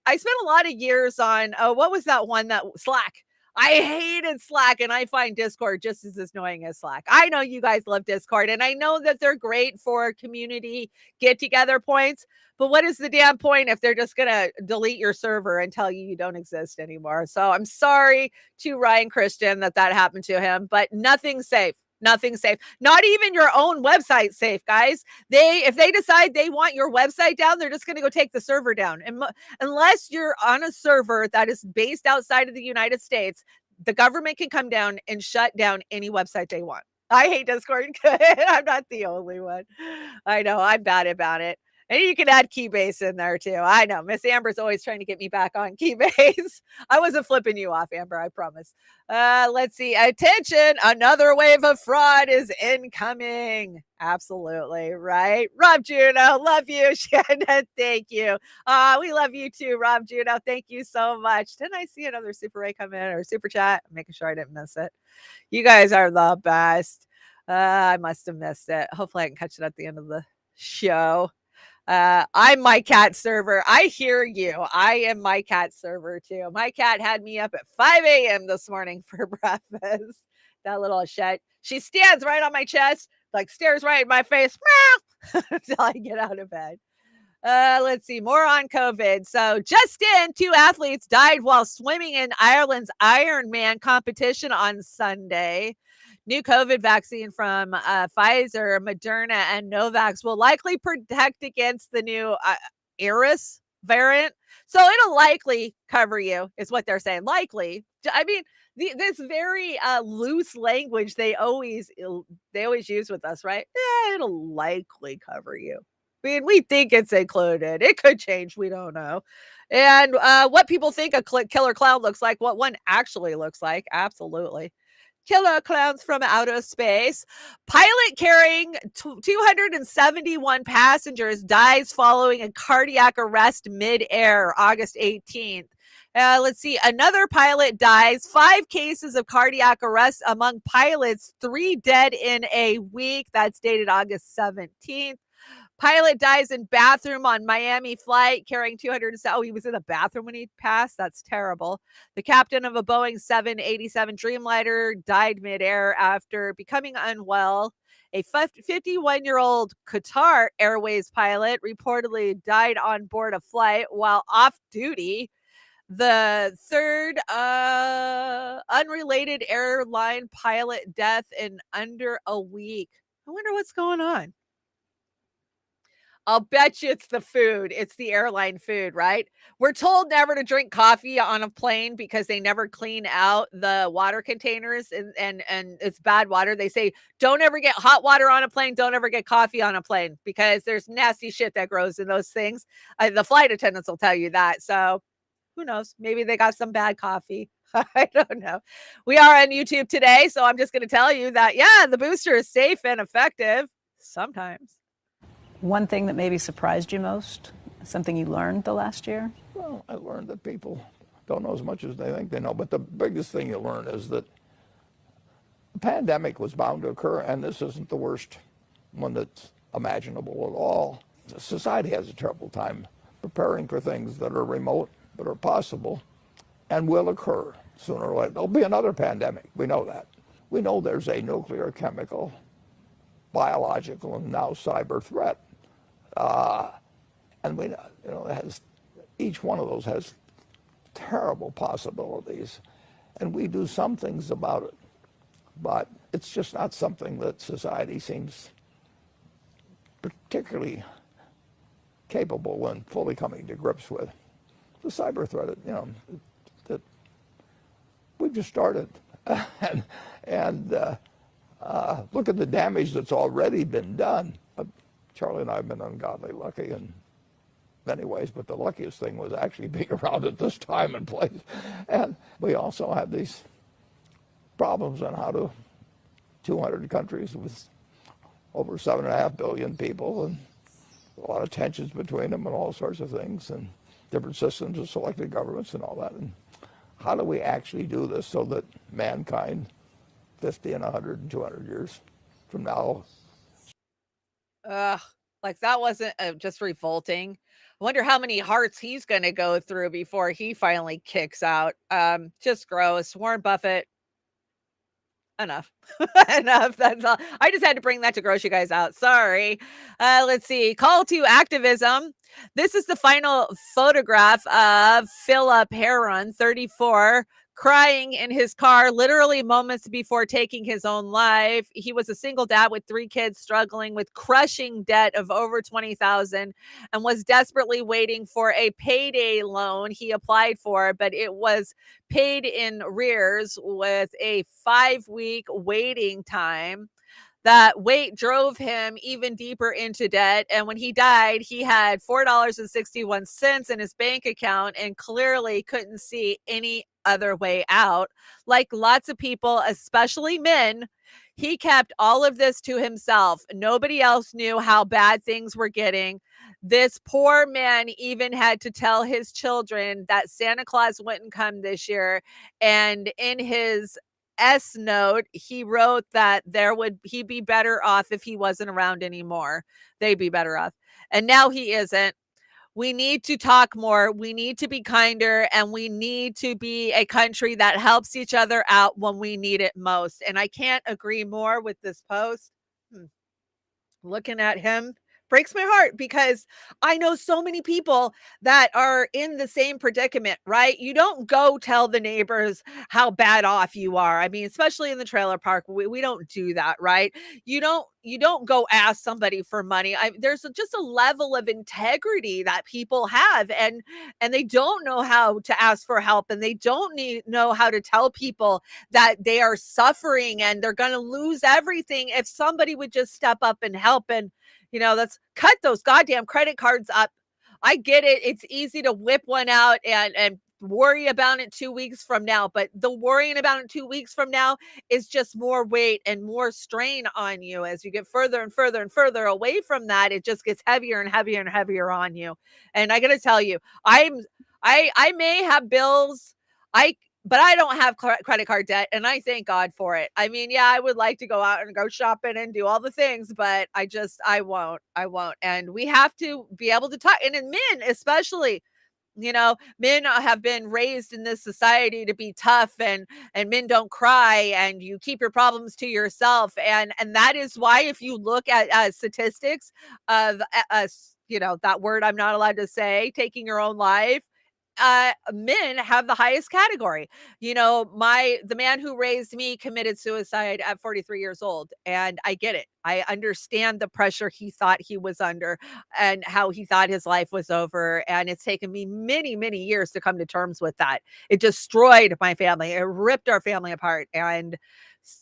I spent a lot of years on, what was that one, that Slack? I hated Slack, and I find Discord just as annoying as Slack. I know you guys love Discord, and I know that they're great for community get-together points, but what is the damn point if they're just going to delete your server and tell you don't exist anymore? So I'm sorry to Ryan Christian that happened to him, but nothing's safe. Nothing safe. Not even your own website safe, guys. If they decide they want your website down, they're just going to go take the server down. And unless you're on a server that is based outside of the United States, the government can come down and shut down any website they want. I hate Discord. I'm not the only one. I know. I'm bad about it. And you can add Keybase in there too. I know. Miss Amber's always trying to get me back on Keybase. I wasn't flipping you off, Amber. I promise. Let's see. Attention. Another wave of fraud is incoming. Absolutely. Right. Rob Juno. Love you. Shannon. Thank you. We love you too, Rob Juno. Thank you so much. Didn't I see another Super Ray come in or Super Chat? I'm making sure I didn't miss it. You guys are the best. I must have missed it. Hopefully I can catch it at the end of the show. I'm my cat server. I hear you. I am my cat server too. My cat had me up at 5 a.m. this morning for breakfast. That little shit. She stands right on my chest, like stares right in my face until I get out of bed. Let's see. More on COVID. So just in, 2 athletes died while swimming in Ireland's Ironman competition on Sunday. New COVID vaccine from Pfizer, Moderna, and Novavax will likely protect against the new Eris variant. So it'll likely cover you, is what they're saying. Likely. I mean, this very loose language they always use with us, right? Yeah, it'll likely cover you. mean, we think it's included. It could change. We don't know. And what people think a killer clown looks like, what one actually looks like. Absolutely. Killer clowns from outer space. Pilot carrying 271 passengers dies following a cardiac arrest mid-air, August 18th. Let's see. Another pilot dies. 5 cases of cardiac arrest among pilots. 3 dead in a week. That's dated August 17th. Pilot dies in bathroom on Miami flight carrying 200. Oh, he was in the bathroom when he passed. That's terrible. The captain of a Boeing 787 Dreamliner died midair after becoming unwell. A 51-year-old Qatar Airways pilot reportedly died on board a flight while off duty. The third unrelated airline pilot death in under a week. I wonder what's going on. I'll bet you it's the food. It's the airline food, right? We're told never to drink coffee on a plane because they never clean out the water containers and it's bad water. They say don't ever get hot water on a plane. Don't ever get coffee on a plane because there's nasty shit that grows in those things. The flight attendants will tell you that. So who knows? Maybe they got some bad coffee. I don't know. We are on YouTube today, so I'm just going to tell you that, yeah, the booster is safe and effective sometimes. One thing that maybe surprised you most, something you learned the last year? Well, I learned that people don't know as much as they think they know, but the biggest thing you learn is that the pandemic was bound to occur, and this isn't the worst one that's imaginable at all. Society has a terrible time preparing for things that are remote, but are possible, and will occur sooner or later. There'll be another pandemic. We know that. We know there's a nuclear, chemical, biological, and now cyber threat. And we, each one of those has terrible possibilities, and we do some things about it, but it's just not something that society seems particularly capable and fully coming to grips with. The cyber threat, that we've just started, and look at the damage that's already been done. Charlie and I have been ungodly lucky in many ways, but the luckiest thing was actually being around at this time and place. And we also have these problems on how to 200 countries with over 7.5 billion people and a lot of tensions between them and all sorts of things and different systems of selected governments and all that. And how do we actually do this so that mankind 50 and 100 and 200 years from now. Like that wasn't just revolting. I wonder how many hearts he's going to go through before he finally kicks out. Just gross. Warren Buffett. Enough. Enough. That's all. I just had to bring that to gross you guys out. Sorry. Let's see. Call to activism. This is the final photograph of Philip Heron, 34, crying in his car literally moments before taking his own life. He was a single dad with 3 kids struggling with crushing debt of over $20,000 and was desperately waiting for a payday loan he applied for, but it was paid in arrears with a 5-week waiting time. That wait drove him even deeper into debt. And when he died, he had $4.61 in his bank account and clearly couldn't see any other way out. Like lots of people, especially men, he kept all of this to himself. Nobody else knew how bad things were getting. This poor man even had to tell his children that Santa Claus wouldn't come this year. And in his S note, he wrote that he'd be better off if he wasn't around anymore. They'd be better off. And now he isn't. We need to talk more. We need to be kinder, and we need to be a country that helps each other out when we need it most. And I can't agree more with this post. Looking at him breaks my heart because I know so many people that are in the same predicament, right? You don't go tell the neighbors how bad off you are. I mean, especially in the trailer park, we don't do that, right? You don't go ask somebody for money. There's just a level of integrity that people have, and they don't know how to ask for help, and they don't know how to tell people that they are suffering and they're going to lose everything if somebody would just step up and help. And Let's cut those goddamn credit cards up. I get it. It's easy to whip one out and worry about it 2 weeks from now. But the worrying about it 2 weeks from now is just more weight and more strain on you. As you get further and further and further away from that, it just gets heavier and heavier and heavier on you. And I got to tell you, I may have bills. But I don't have credit card debt, and I thank God for it. I mean, yeah, I would like to go out and go shopping and do all the things, but I won't. And we have to be able to talk. And in men, especially, men have been raised in this society to be tough, and men don't cry, and you keep your problems to yourself. And that is why, if you look at statistics of that word I'm not allowed to say, taking your own life, men have the highest category. The man who raised me committed suicide at 43 years old, and I get it. I understand the pressure he thought he was under and how he thought his life was over. And it's taken me many, many years to come to terms with that. It destroyed my family. It ripped our family apart, and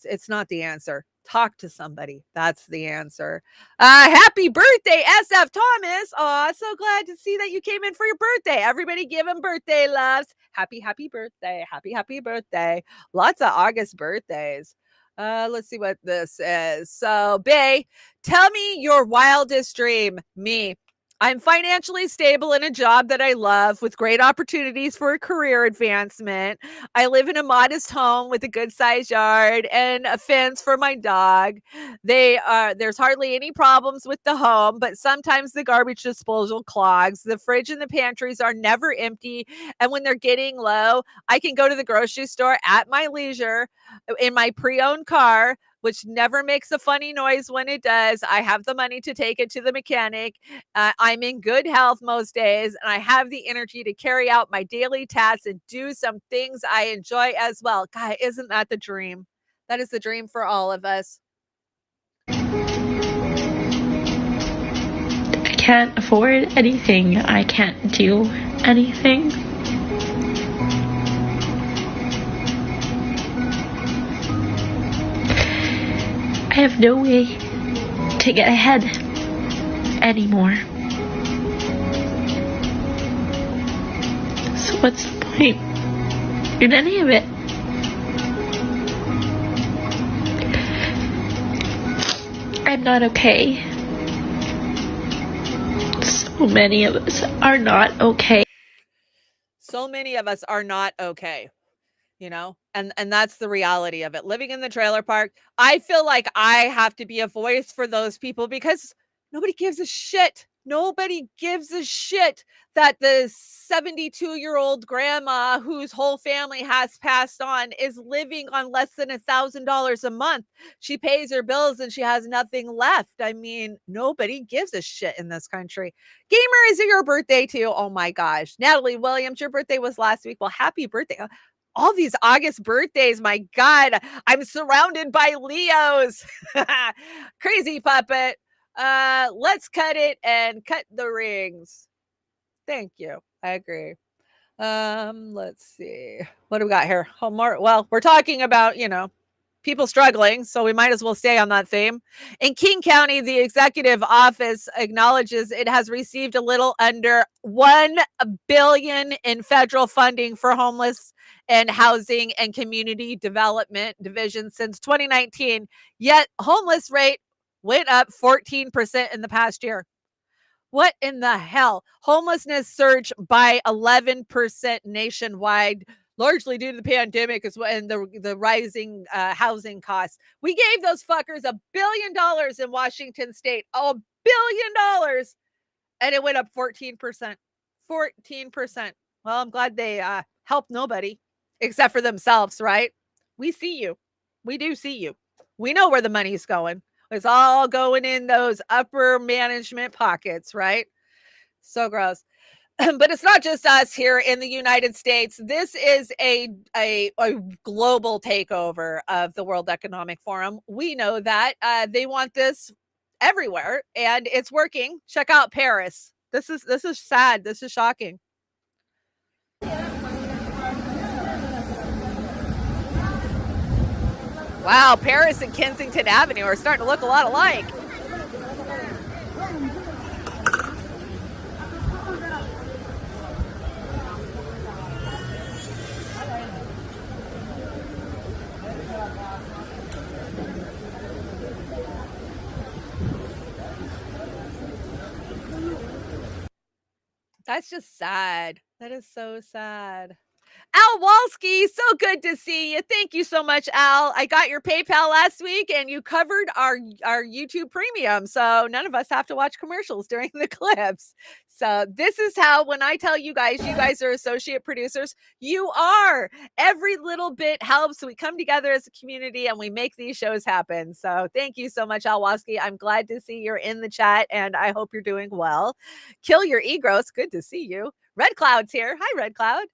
it's not the answer. Talk to somebody. That's the answer. Happy birthday, SF Thomas. Oh, so glad to see that you came in for your birthday. Everybody give him birthday loves. Happy birthday. Happy birthday. Lots of August birthdays. Let's see what this is. So, Bay, tell me your wildest dream. Me. I'm financially stable in a job that I love with great opportunities for a career advancement. I live in a modest home with a good sized yard and a fence for my dog. There's hardly any problems with the home, but sometimes the garbage disposal clogs. The fridge and the pantries are never empty. And when they're getting low, I can go to the grocery store at my leisure in my pre-owned car, which never makes a funny noise when it does. I have the money to take it to the mechanic. I'm in good health most days, and I have the energy to carry out my daily tasks and do some things I enjoy as well. God, isn't that the dream? That is the dream for all of us. I can't afford anything. I can't do anything. I have no way to get ahead anymore. So what's the point in any of it? I'm not okay. So many of us are not okay. So many of us are not okay. And that's the reality of it. Living in the trailer park, I feel like I have to be a voice for those people because nobody gives a shit. Nobody gives a shit that the 72-year-old grandma whose whole family has passed on is living on less than $1,000 a month. She pays her bills and she has nothing left. I mean, nobody gives a shit in this country. Gamer, is it your birthday too? Oh my gosh. Natalie Williams, your birthday was last week. Well, happy birthday. All these August birthdays, my God, I'm surrounded by Leos. Crazy puppet. Let's cut it and cut the rings. Thank you. I agree. Let's see. What do we got here? Well, we're talking about, people struggling, so we might as well stay on that theme. In King County, the executive office acknowledges it has received a little under $1 billion in federal funding for homeless and housing and community development divisions since 2019. Yet homeless rate went up 14% in the past year. What in the hell? Homelessness surged by 11% nationwide, largely due to the pandemic and the rising housing costs. We gave those fuckers $1 billion in Washington state, $1 billion, and it went up 14%. 14%. Well, I'm glad they helped nobody except for themselves, right? We see you. We do see you. We know where the money's going. It's all going in those upper management pockets, right? So gross. But it's not just us here in the United States. This is a global takeover of the World Economic Forum. We know that they want this everywhere, and it's working. Check out Paris. This is sad. This is shocking. Wow, Paris and Kensington Avenue are starting to look a lot alike. That's just sad. That is so sad. Al Walski, so good to see you. Thank you so much, Al. I got your PayPal last week and you covered our YouTube premium. So none of us have to watch commercials during the clips. So this is how, when I tell you guys are associate producers, you are. Every little bit helps. We come together as a community and we make these shows happen. So thank you so much, Al Walski. I'm glad to see you're in the chat and I hope you're doing well. Kill Your Egros. Good to see you. Red Cloud's here. Hi, Red Cloud.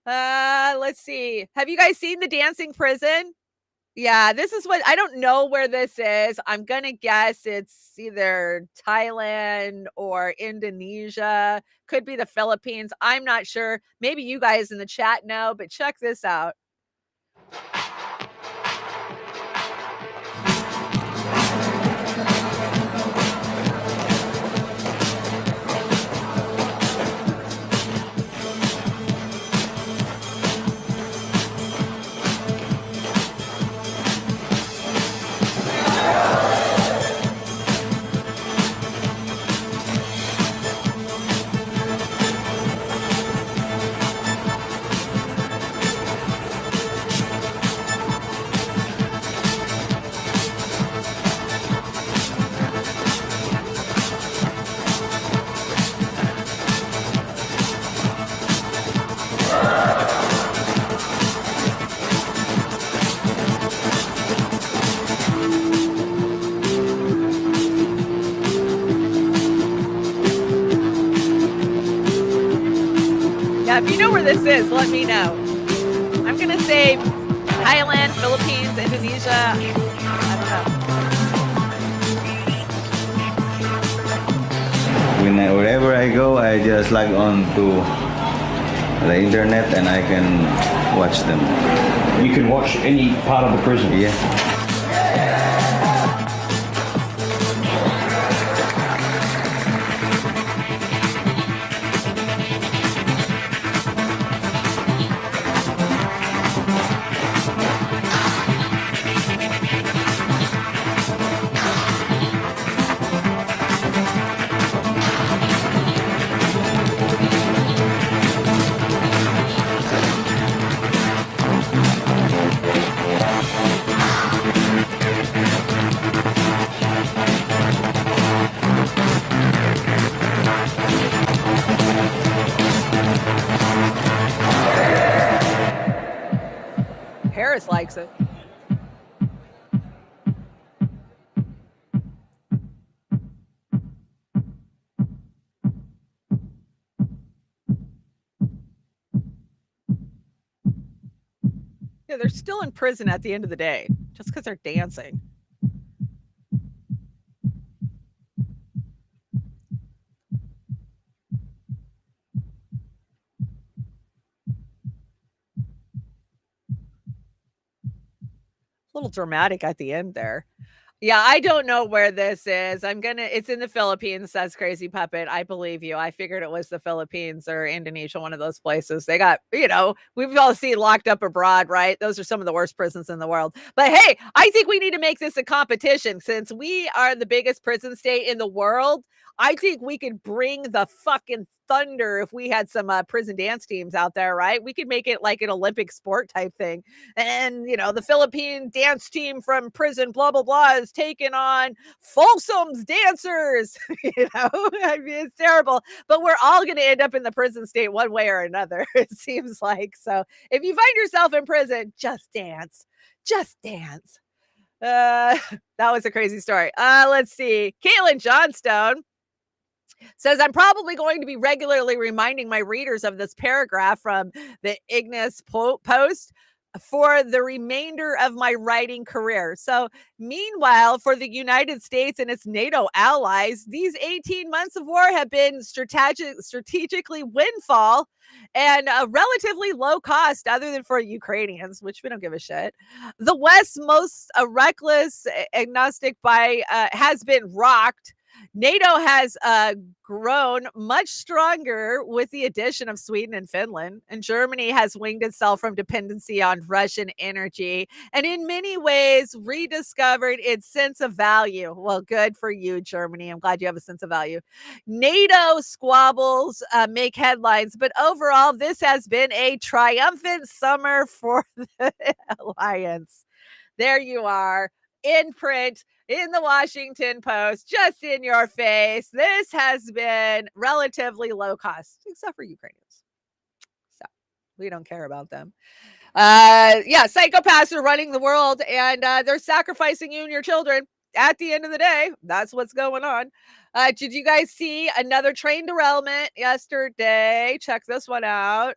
Let's see. Have you guys seen The Dancing Prison? Yeah, this is what, I don't know where this is. I'm going to guess it's either Thailand or Indonesia. Could be the Philippines. I'm not sure. Maybe you guys in the chat know, but check this out. If you know where this is, let me know. I'm going to say Thailand, Philippines, Indonesia. I don't know. Wherever I go, I just log on to the internet and I can watch them. You can watch any part of the prison? Yeah. Harris likes it. Yeah, they're still in prison at the end of the day, just because they're dancing. A little dramatic at the end there. Yeah, I don't know where this is. It's in the Philippines. That's Crazy Puppet. I believe you. I figured it was the Philippines or Indonesia, one of those places. They got, we've all seen Locked Up Abroad, right? Those are some of the worst prisons in the world. But hey, I think we need to make this a competition since we are the biggest prison state in the world. I think we could bring the fucking thunder if we had some prison dance teams out there, right? We could make it like an Olympic sport type thing. And, the Philippine dance team from prison, blah, blah, blah, is taking on Folsom's dancers. I mean, it's terrible, but we're all going to end up in the prison state one way or another, it seems like. So if you find yourself in prison, just dance. Just dance. That was a crazy story. Let's see. Caitlin Johnstone says, I'm probably going to be regularly reminding my readers of this paragraph from the Ignis Post for the remainder of my writing career. So meanwhile, for the United States and its NATO allies, these 18 months of war have been strategically windfall and relatively low cost, other than for Ukrainians, which we don't give a shit. The West's most reckless agnostic has been rocked NATO has grown much stronger with the addition of Sweden and Finland, and Germany has winged itself from dependency on Russian energy and in many ways rediscovered its sense of value. Well, good for you, Germany. I'm glad you have a sense of value. NATO squabbles make headlines, but overall, this has been a triumphant summer for the alliance. There you are, in print, in the Washington Post, just in your face. This has been relatively low cost, except for Ukrainians. So we don't care about them. Psychopaths are running the world, and they're sacrificing you and your children. At the end of the day, that's what's going on. Did you guys see another train derailment yesterday? Check this one out.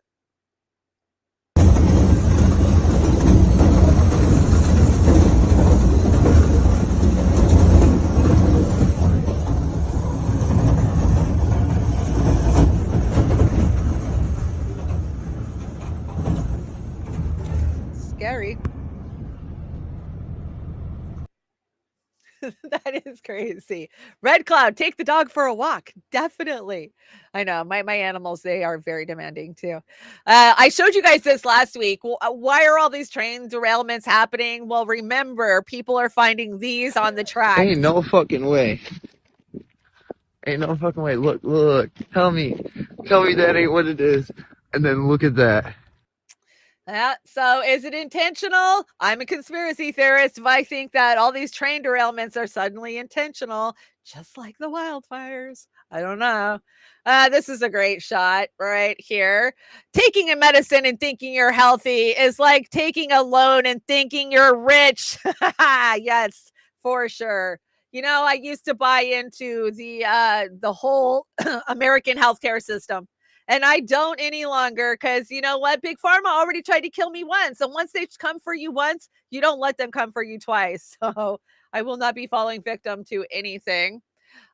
Scary. That is crazy. Red Cloud, take the dog for a walk. Definitely. I know my animals, they are very demanding too. I showed you guys this last week. Why are all these train derailments happening? Well, remember, people are finding these on the track. Ain't no fucking way. Ain't no fucking way. Look. Tell me that ain't what it is. And then look at that. So is it intentional? I'm a conspiracy theorist if I think that all these train derailments are suddenly intentional, just like the wildfires. I don't know. This is a great shot right here. Taking a medicine and thinking you're healthy is like taking a loan and thinking you're rich. Yes, for sure. You know, I used to buy into the whole American healthcare system. And I don't any longer because you know what? Big Pharma already tried to kill me once. And once they come for you once, you don't let them come for you twice. So I will not be falling victim to anything.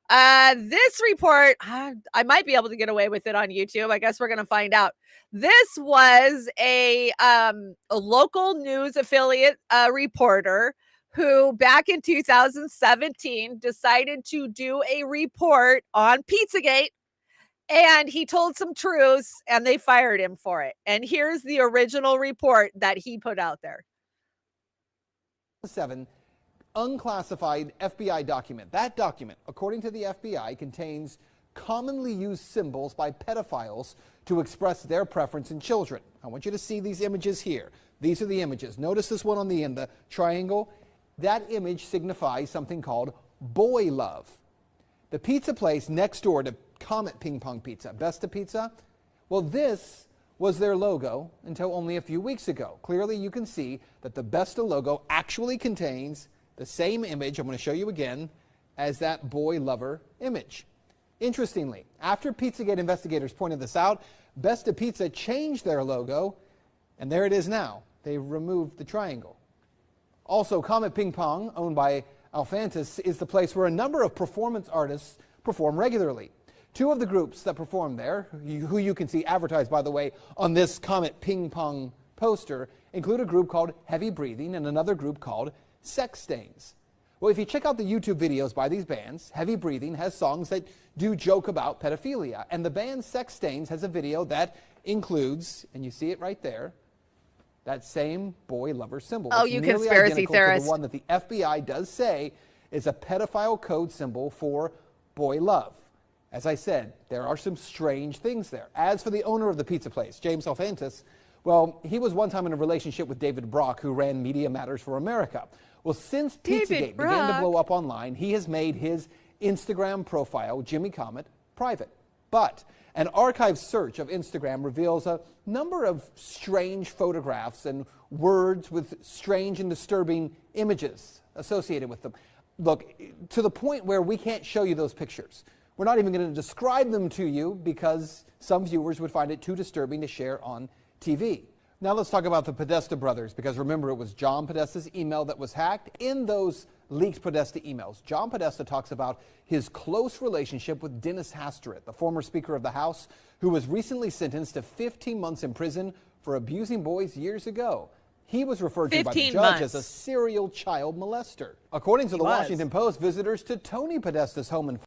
This report, I might be able to get away with it on YouTube. I guess we're going to find out. This was a local news affiliate reporter who back in 2017 decided to do a report on Pizzagate. And he told some truths and they fired him for it. And here's the original report that he put out there. 7 unclassified FBI document. That document, according to the FBI, contains commonly used symbols by pedophiles to express their preference in children. I want you to see these images here. These are the images. Notice this one on the end, the triangle. That image signifies something called boy love. The pizza place next door to Comet Ping Pong Pizza, Besta Pizza, well, this was their logo until only a few weeks ago. Clearly, you can see that the Besta logo actually contains the same image, I'm going to show you again, as that boy lover image. Interestingly, after Pizzagate investigators pointed this out, Besta Pizza changed their logo, and there it is now. They removed the triangle. Also, Comet Ping Pong, owned by Alphantis, is the place where a number of performance artists perform regularly. 2 of the groups that perform there, who you can see advertised, by the way, on this Comet Ping Pong poster, include a group called Heavy Breathing and another group called Sex Stains. Well, if you check out the YouTube videos by these bands, Heavy Breathing has songs that do joke about pedophilia, and the band Sex Stains has a video that includes, and you see it right there, that same boy lover symbol. Oh, it's you nearly conspiracy identical theorist. to the one that the FBI does say is a pedophile code symbol for boy love. As I said, there are some strange things there. As for the owner of the pizza place, James Alphantis, well, he was one time in a relationship with David Brock, who ran Media Matters for America. Well, since Pizzagate began to blow up online, he has made his Instagram profile, Jimmy Comet, private. But an archive search of Instagram reveals a number of strange photographs and words with strange and disturbing images associated with them. Look, to the point where we can't show you those pictures. We're not even going to describe them to you because some viewers would find it too disturbing to share on TV. Now let's talk about the Podesta brothers, because remember, it was John Podesta's email that was hacked. In those leaked Podesta emails, John Podesta talks about his close relationship with Dennis Hastert, the former Speaker of the House, who was recently sentenced to 15 months in prison for abusing boys years ago. He was referred to by the judge as a serial child molester. According to the Washington Post, visitors to Tony Podesta's home in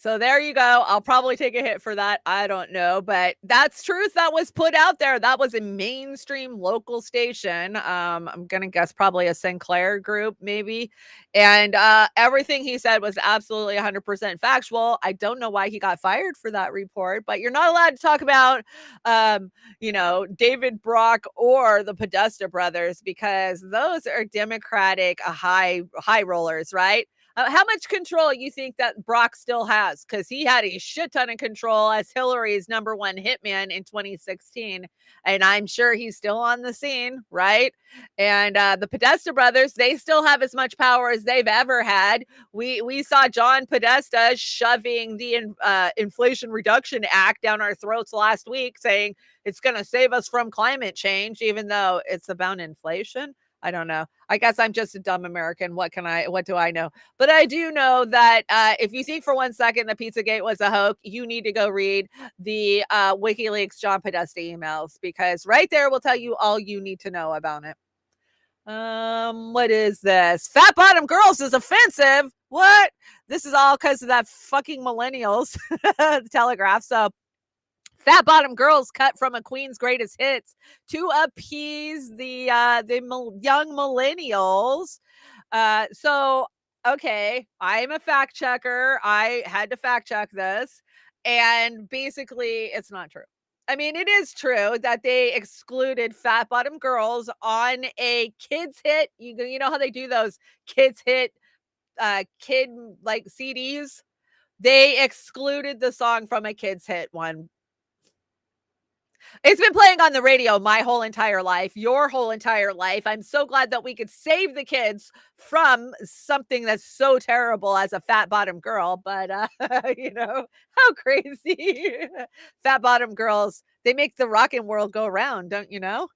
So there you go. I'll probably take a hit for that. I don't know, but that's truth that was put out there. That was a mainstream local station. I'm going to guess probably a Sinclair group maybe. And everything he said was absolutely 100% factual. I don't know why he got fired for that report, but you're not allowed to talk about, David Brock or the Podesta brothers because those are Democratic high rollers, right? How much control you think that Brock still has? Because he had a shit ton of control as Hillary's #1 hitman in 2016. And I'm sure he's still on the scene, right? And the Podesta brothers, they still have as much power as they've ever had. We saw John Podesta shoving the Inflation Reduction Act down our throats last week, saying it's going to save us from climate change, even though it's about inflation. I don't know. I guess I'm just a dumb American. What do I know? But I do know that if you think for 1 second that Pizzagate was a hoax, you need to go read the WikiLeaks John Podesta emails because right there will tell you all you need to know about it. What is this? Fat bottom girls is offensive. What? This is all because of that fucking millennials, the Telegraph. So fat bottom girls cut from a Queen's greatest hits to appease the young millennials. So, okay, I'm a fact checker. I had to fact check this. And basically, it's not true. I mean, it is true that they excluded fat bottom girls on a kids hit. You know how they do those kids hit kid like CDs? They excluded the song from a kids hit one. It's been playing on the radio my whole entire life, your whole entire life. I'm so glad that we could save the kids from something that's so terrible as a fat bottom girl. But, how crazy. Fat bottom girls, they make the rockin' world go round, don't you know?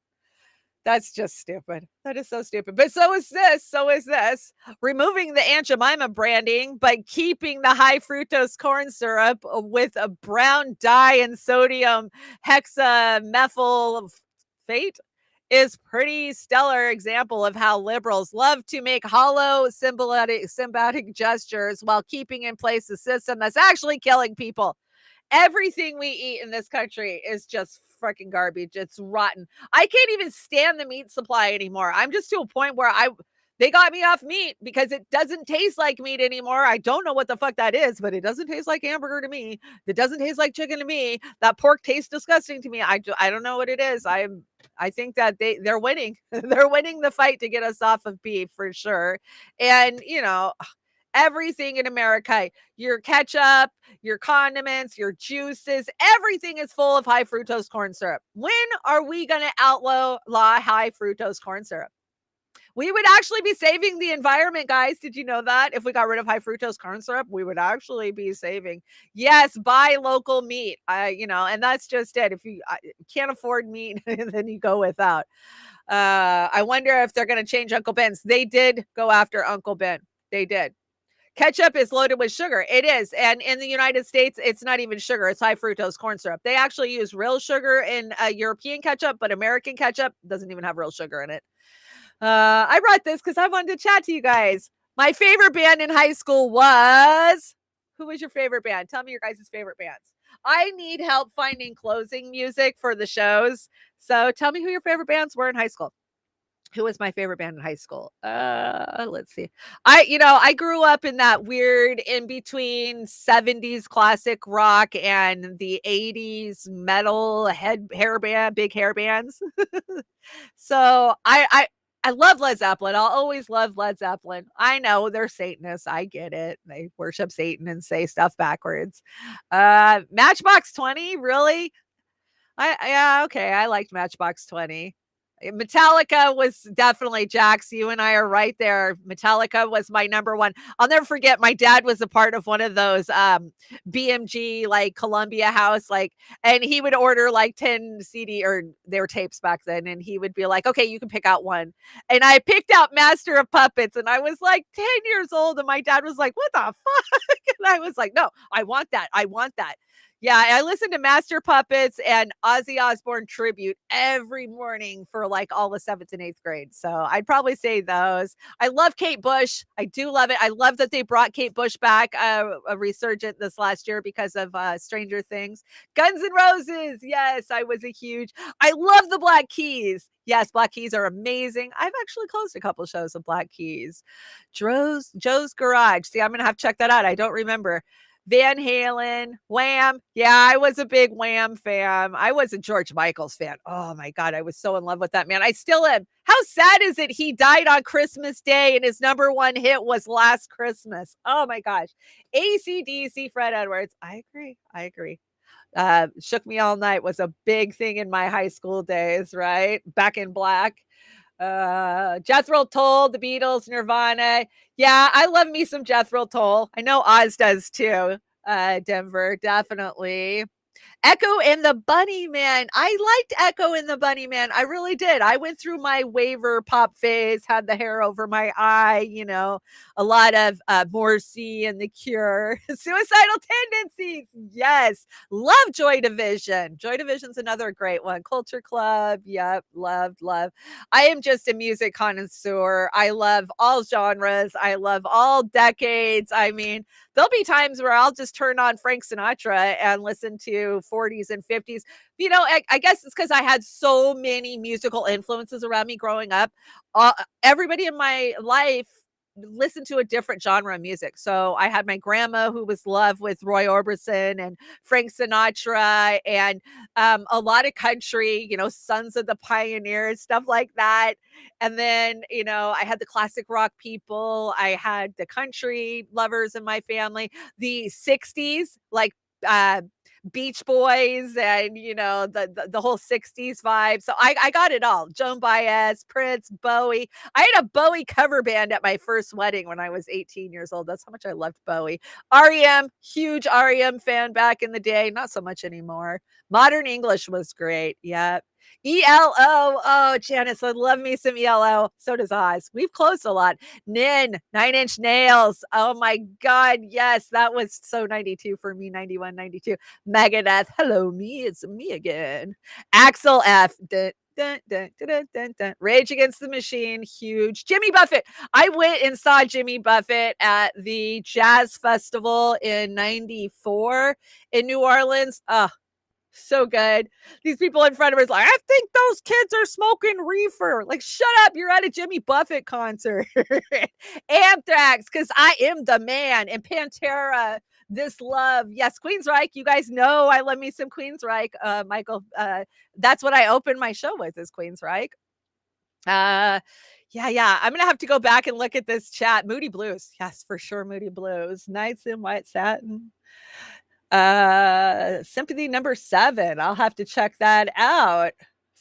That's just stupid. That is so stupid. But so is this. Removing the Aunt Jemima branding, but keeping the high fructose corn syrup with a brown dye and sodium hexamethylphate is pretty stellar example of how liberals love to make hollow symbiotic gestures while keeping in place a system that's actually killing people. Everything we eat in this country is just freaking garbage. It's rotten. I can't even stand the meat supply anymore. I'm just to a point where they got me off meat because it doesn't taste like meat anymore. I don't know what the fuck that is, but it doesn't taste like hamburger to me. It doesn't taste like chicken to me. That pork tastes disgusting to me. I don't know what it is. I think that they're winning. They're winning the fight to get us off of beef for sure. And, everything in America, your ketchup, your condiments, your juices, everything is full of high fructose corn syrup. When are we going to outlaw high fructose corn syrup? We would actually be saving the environment, guys. Did you know that? If we got rid of high fructose corn syrup, we would actually be saving. Yes, buy local meat. And that's just it. If you can't afford meat, then you go without. I wonder if they're going to change Uncle Ben's. They did go after Uncle Ben. They did. Ketchup is loaded with sugar. It is. And in the United States, it's not even sugar. It's high fructose corn syrup. They actually use real sugar in European ketchup, but American ketchup doesn't even have real sugar in it. I brought this because I wanted to chat to you guys. My favorite band in high school was... Who was your favorite band? Tell me your guys' favorite bands. I need help finding closing music for the shows. So tell me who your favorite bands were in high school. Who was my favorite band in high school? Let's see. I grew up in that weird in between 70s classic rock and the 80s metal big hair bands. So I love Led Zeppelin. I'll always love Led Zeppelin. I know they're Satanists. I get it. They worship Satan and say stuff backwards. Matchbox 20, really? Okay. I liked Matchbox 20. Metallica was definitely, Jax, you and I are right there. Metallica was my number one. I'll never forget, my dad was a part of one of those BMG, like Columbia House, and he would order 10 CD, or they were tapes back then, and he would be like, okay, you can pick out one. And I picked out Master of Puppets, and I was 10 years old, and my dad was like, what the fuck? And I was like, no, I want that. Yeah, I listen to Master Puppets and Ozzy Osbourne tribute every morning for like all the 7th and 8th grade. So I'd probably say those. I love Kate Bush. I do love it. I love that they brought Kate Bush back, a resurgent this last year because of Stranger Things. Guns N' Roses. Yes, I was a huge. I love the Black Keys. Yes, Black Keys are amazing. I've actually closed a couple shows of Black Keys. Joe's Garage. See, I'm going to have to check that out. I don't remember. Van Halen, Wham. Yeah, I was a big Wham fan. I was a George Michael's fan. Oh my God, I was so in love with that man. I still am. How sad is it he died on Christmas Day and his number one hit was Last Christmas? Oh my gosh. AC/DC, Fred Edwards. I agree. Shook Me All Night was a big thing in my high school days, right? Back in Black. Jethro Tull, the Beatles, Nirvana. Yeah, I love me some Jethro Tull. I know Oz does too. Denver, definitely. Echo and the Bunnymen. I liked Echo and the Bunnymen. I really did. I went through my waiver pop phase, had the hair over my eye, a lot of Morrissey and The Cure. Suicidal Tendencies. Yes. Love Joy Division. Joy Division's another great one. Culture Club. Yep. Love. I am just a music connoisseur. I love all genres. I love all decades. I mean, there'll be times where I'll just turn on Frank Sinatra and listen to 40s and 50s. I guess it's because I had so many musical influences around me growing up. Everybody in my life listened to a different genre of music. So I had my grandma who was love with Roy Orbison and Frank Sinatra and a lot of country, Sons of the Pioneers, stuff like that. And then, I had the classic rock people. I had the country lovers in my family, the 60s, like Beach Boys and the whole 60s vibe. So I got it all. Joan Baez, Prince, Bowie. I had a Bowie cover band at my first wedding when I was 18 years old. That's how much I loved Bowie. REM, huge REM fan back in the day. Not so much anymore. Modern English was great. Yeah. ELO. Oh, Janice, I love me some ELO. So does Oz. We've closed a lot. Nin, 9 Inch Nails. Oh my God. Yes, that was so 92 for me. 91, 92. Megadeth. Hello, me. It's me again. Axel F. Dun, dun, dun, dun, dun, dun. Rage Against the Machine. Huge. Jimmy Buffett. I went and saw Jimmy Buffett at the Jazz Festival in 94 in New Orleans. So good. These people in front of us like, I think those kids are smoking reefer. Like, shut up. You're at a Jimmy Buffett concert. Anthrax, because I am the man. And Pantera, This Love. Yes, Queensryche. You guys know I love me some Queensryche. Michael, that's what I opened my show with is Queensryche. Yeah. I'm gonna have to go back and look at this chat. Moody Blues. Yes, for sure. Moody Blues. Nights in White Satin. Sympathy number 7. I'll have to check that out.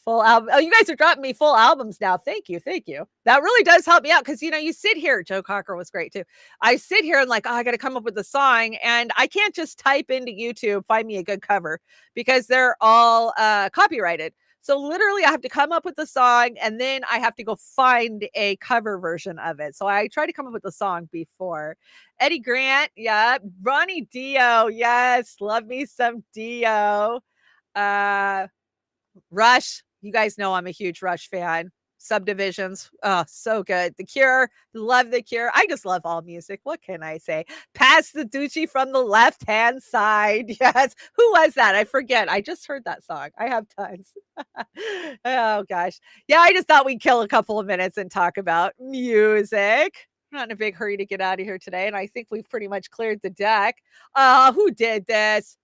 Full album. Oh, you guys are dropping me full albums now. Thank you. That really does help me out because you sit here. Joe Cocker was great too. I sit here and like, I got to come up with a song, and I can't just type into YouTube, find me a good cover because they're all copyrighted. So literally I have to come up with the song and then I have to go find a cover version of it. So I try to come up with the song before. Eddie Grant. Yeah. Ronnie Dio. Yes. Love me some Dio. Rush. You guys know I'm a huge Rush fan. Subdivisions. Oh, so good. The Cure. Love The Cure. I just love all music. What can I say? Pass the Doochie from the left-hand side. Yes. Who was that? I forget. I just heard that song. I have tons. Oh, gosh. Yeah, I just thought we'd kill a couple of minutes and talk about music. I'm not in a big hurry to get out of here today, and I think we've pretty much cleared the deck. Who did this?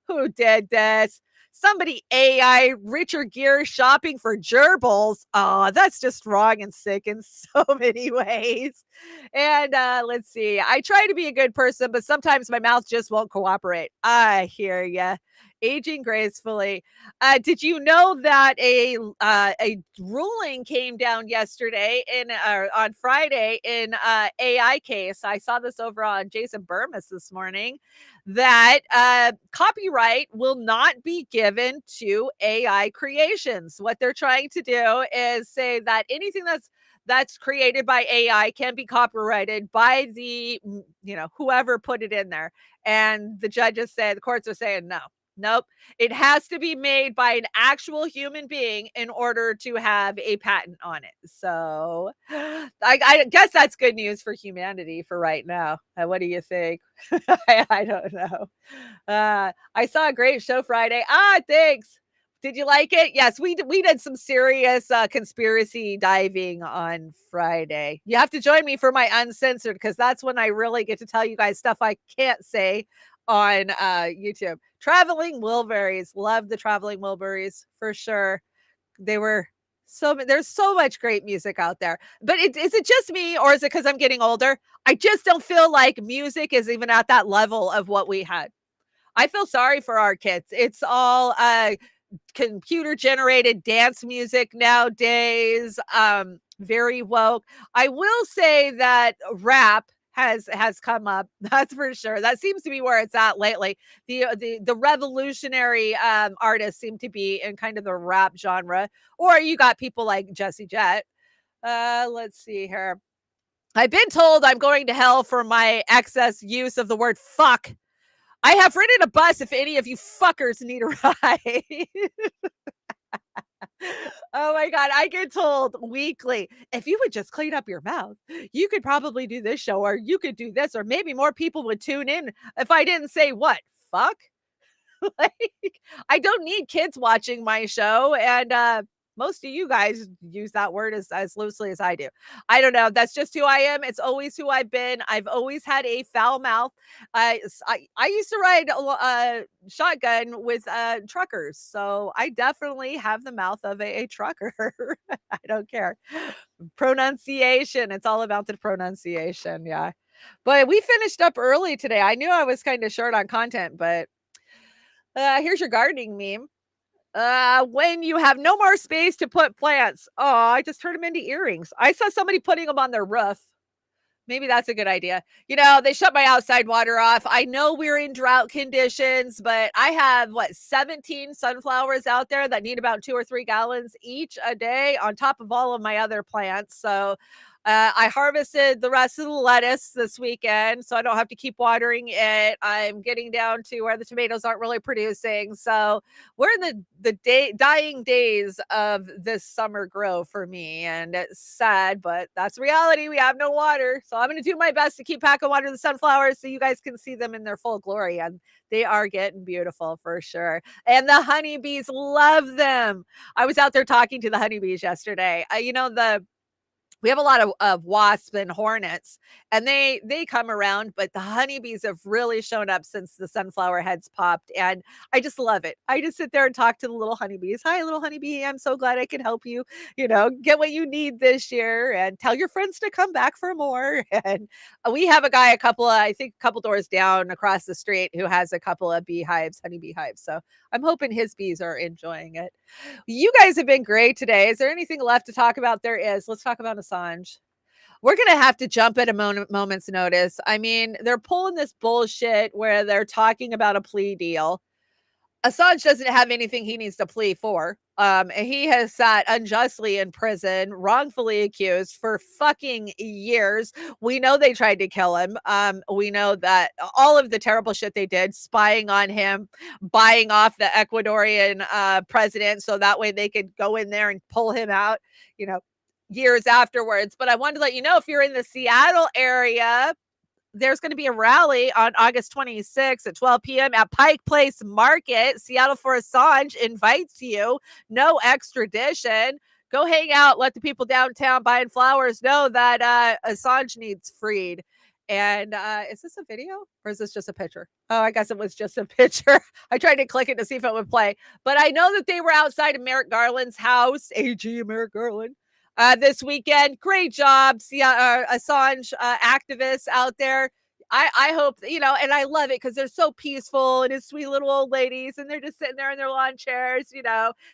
Somebody AI Richard Gere shopping for gerbils. Oh, that's just wrong and sick in so many ways. And let's see. I try to be a good person, but sometimes my mouth just won't cooperate. I hear ya. Aging gracefully. Did you know that a ruling came down yesterday on Friday in AI case? I saw this over on Jason Burmis this morning. That copyright will not be given to AI creations. What they're trying to do is say that anything that's created by AI can be copyrighted by the, whoever put it in there. And the judges said, the courts are saying, no, nope. It has to be made by an actual human being in order to have a patent on it. So I guess that's good news for humanity for right now. What do you think? I don't know. I saw a great show Friday. Thanks. Did you like it? Yes, we did some serious conspiracy diving on Friday. You have to join me for my Uncensored, because that's when I really get to tell you guys stuff I can't say on YouTube. Traveling Wilburys. Love the Traveling Wilburys for sure. They were there's so much great music out there. But is it just me, or is it because I'm getting older? I just don't feel like music is even at that level of what we had. I feel sorry for our kids. It's all computer generated dance music nowadays. Very woke. I will say that rap has come up. That's for sure. That seems to be where it's at lately. The revolutionary artists seem to be in kind of the rap genre. Or you got people like Jessie Jet. Let's see here. I've been told I'm going to hell for my excess use of the word fuck. I have ridden a bus if any of you fuckers need a ride. Oh my God. I get told weekly, if you would just clean up your mouth, you could probably do this show, or you could do this, or maybe more people would tune in if I didn't say what? Fuck? Like, I don't need kids watching my show. And most of you guys use that word as loosely as I do. I don't know. That's just who I am. It's always who I've been. I've always had a foul mouth. I used to ride a shotgun with truckers. So I definitely have the mouth of a trucker. I don't care. Pronunciation. It's all about the pronunciation. Yeah. But we finished up early today. I knew I was kind of short on content, but here's your gardening meme. When you have no more space to put plants. Oh, I just turned them into earrings. I saw somebody putting them on their roof. Maybe that's a good idea. They shut my outside water off. I know we're in drought conditions, but I have 17 sunflowers out there that need about 2 or 3 gallons each a day on top of all of my other plants. So I harvested the rest of the lettuce this weekend, so I don't have to keep watering it. I'm getting down to where the tomatoes aren't really producing. So we're in the dying days of this summer grow for me. And it's sad, but that's reality. We have no water. So I'm going to do my best to keep packing water to the sunflowers so you guys can see them in their full glory. And they are getting beautiful for sure. And the honeybees love them. I was out there talking to the honeybees yesterday. We have a lot of wasps and hornets, and they come around, but the honeybees have really shown up since the sunflower heads popped, and I just love it. I just sit there and talk to the little honeybees. Hi, little honeybee. I'm so glad I can help you, get what you need this year, and tell your friends to come back for more. And we have a guy, I think a couple doors down across the street, who has a couple of honeybee hives. So I'm hoping his bees are enjoying it. You guys have been great today. Is there anything left to talk about? There is. Let's talk about Assange. We're going to have to jump at a moment's notice. I mean, they're pulling this bullshit where they're talking about a plea deal. Assange doesn't have anything he needs to plea for. And he has sat unjustly in prison, wrongfully accused for fucking years. We know they tried to kill him. We know that all of the terrible shit they did, spying on him, buying off the Ecuadorian president so that way they could go in there and pull him out, years afterwards. But I wanted to let you know, if you're in the Seattle area, there's going to be a rally on August 26th at 12 p.m. at Pike Place Market. Seattle for Assange invites you. No extradition. Go hang out. Let the people downtown buying flowers know that Assange needs freed. And is this a video or is this just a picture? Oh, I guess it was just a picture. I tried to click it to see if it would play. But I know that they were outside of Merrick Garland's house, AG Merrick Garland. This weekend. Great job, Assange activists out there. I hope, and I love it because they're so peaceful and it's sweet little old ladies, and they're just sitting there in their lawn chairs,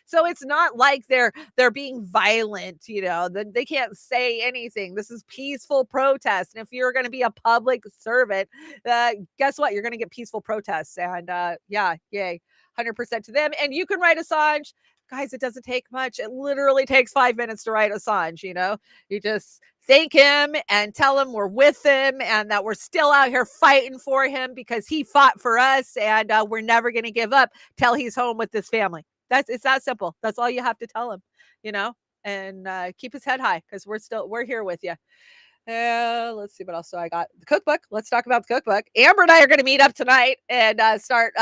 so it's not like they're being violent, they can't say anything. This is peaceful protest. And if you're going to be a public servant, guess what? You're going to get peaceful protests. And yeah, yay. 100% to them. And you can write Assange. Guys, it doesn't take much. It literally takes 5 minutes to write Assange, You just thank him and tell him we're with him and that we're still out here fighting for him because he fought for us, and we're never going to give up till he's home with his family. It's that simple. That's all you have to tell him, and keep his head high because we're here with you. Let's see what else. So I got the cookbook. Let's talk about the cookbook. Amber and I are going to meet up tonight and start,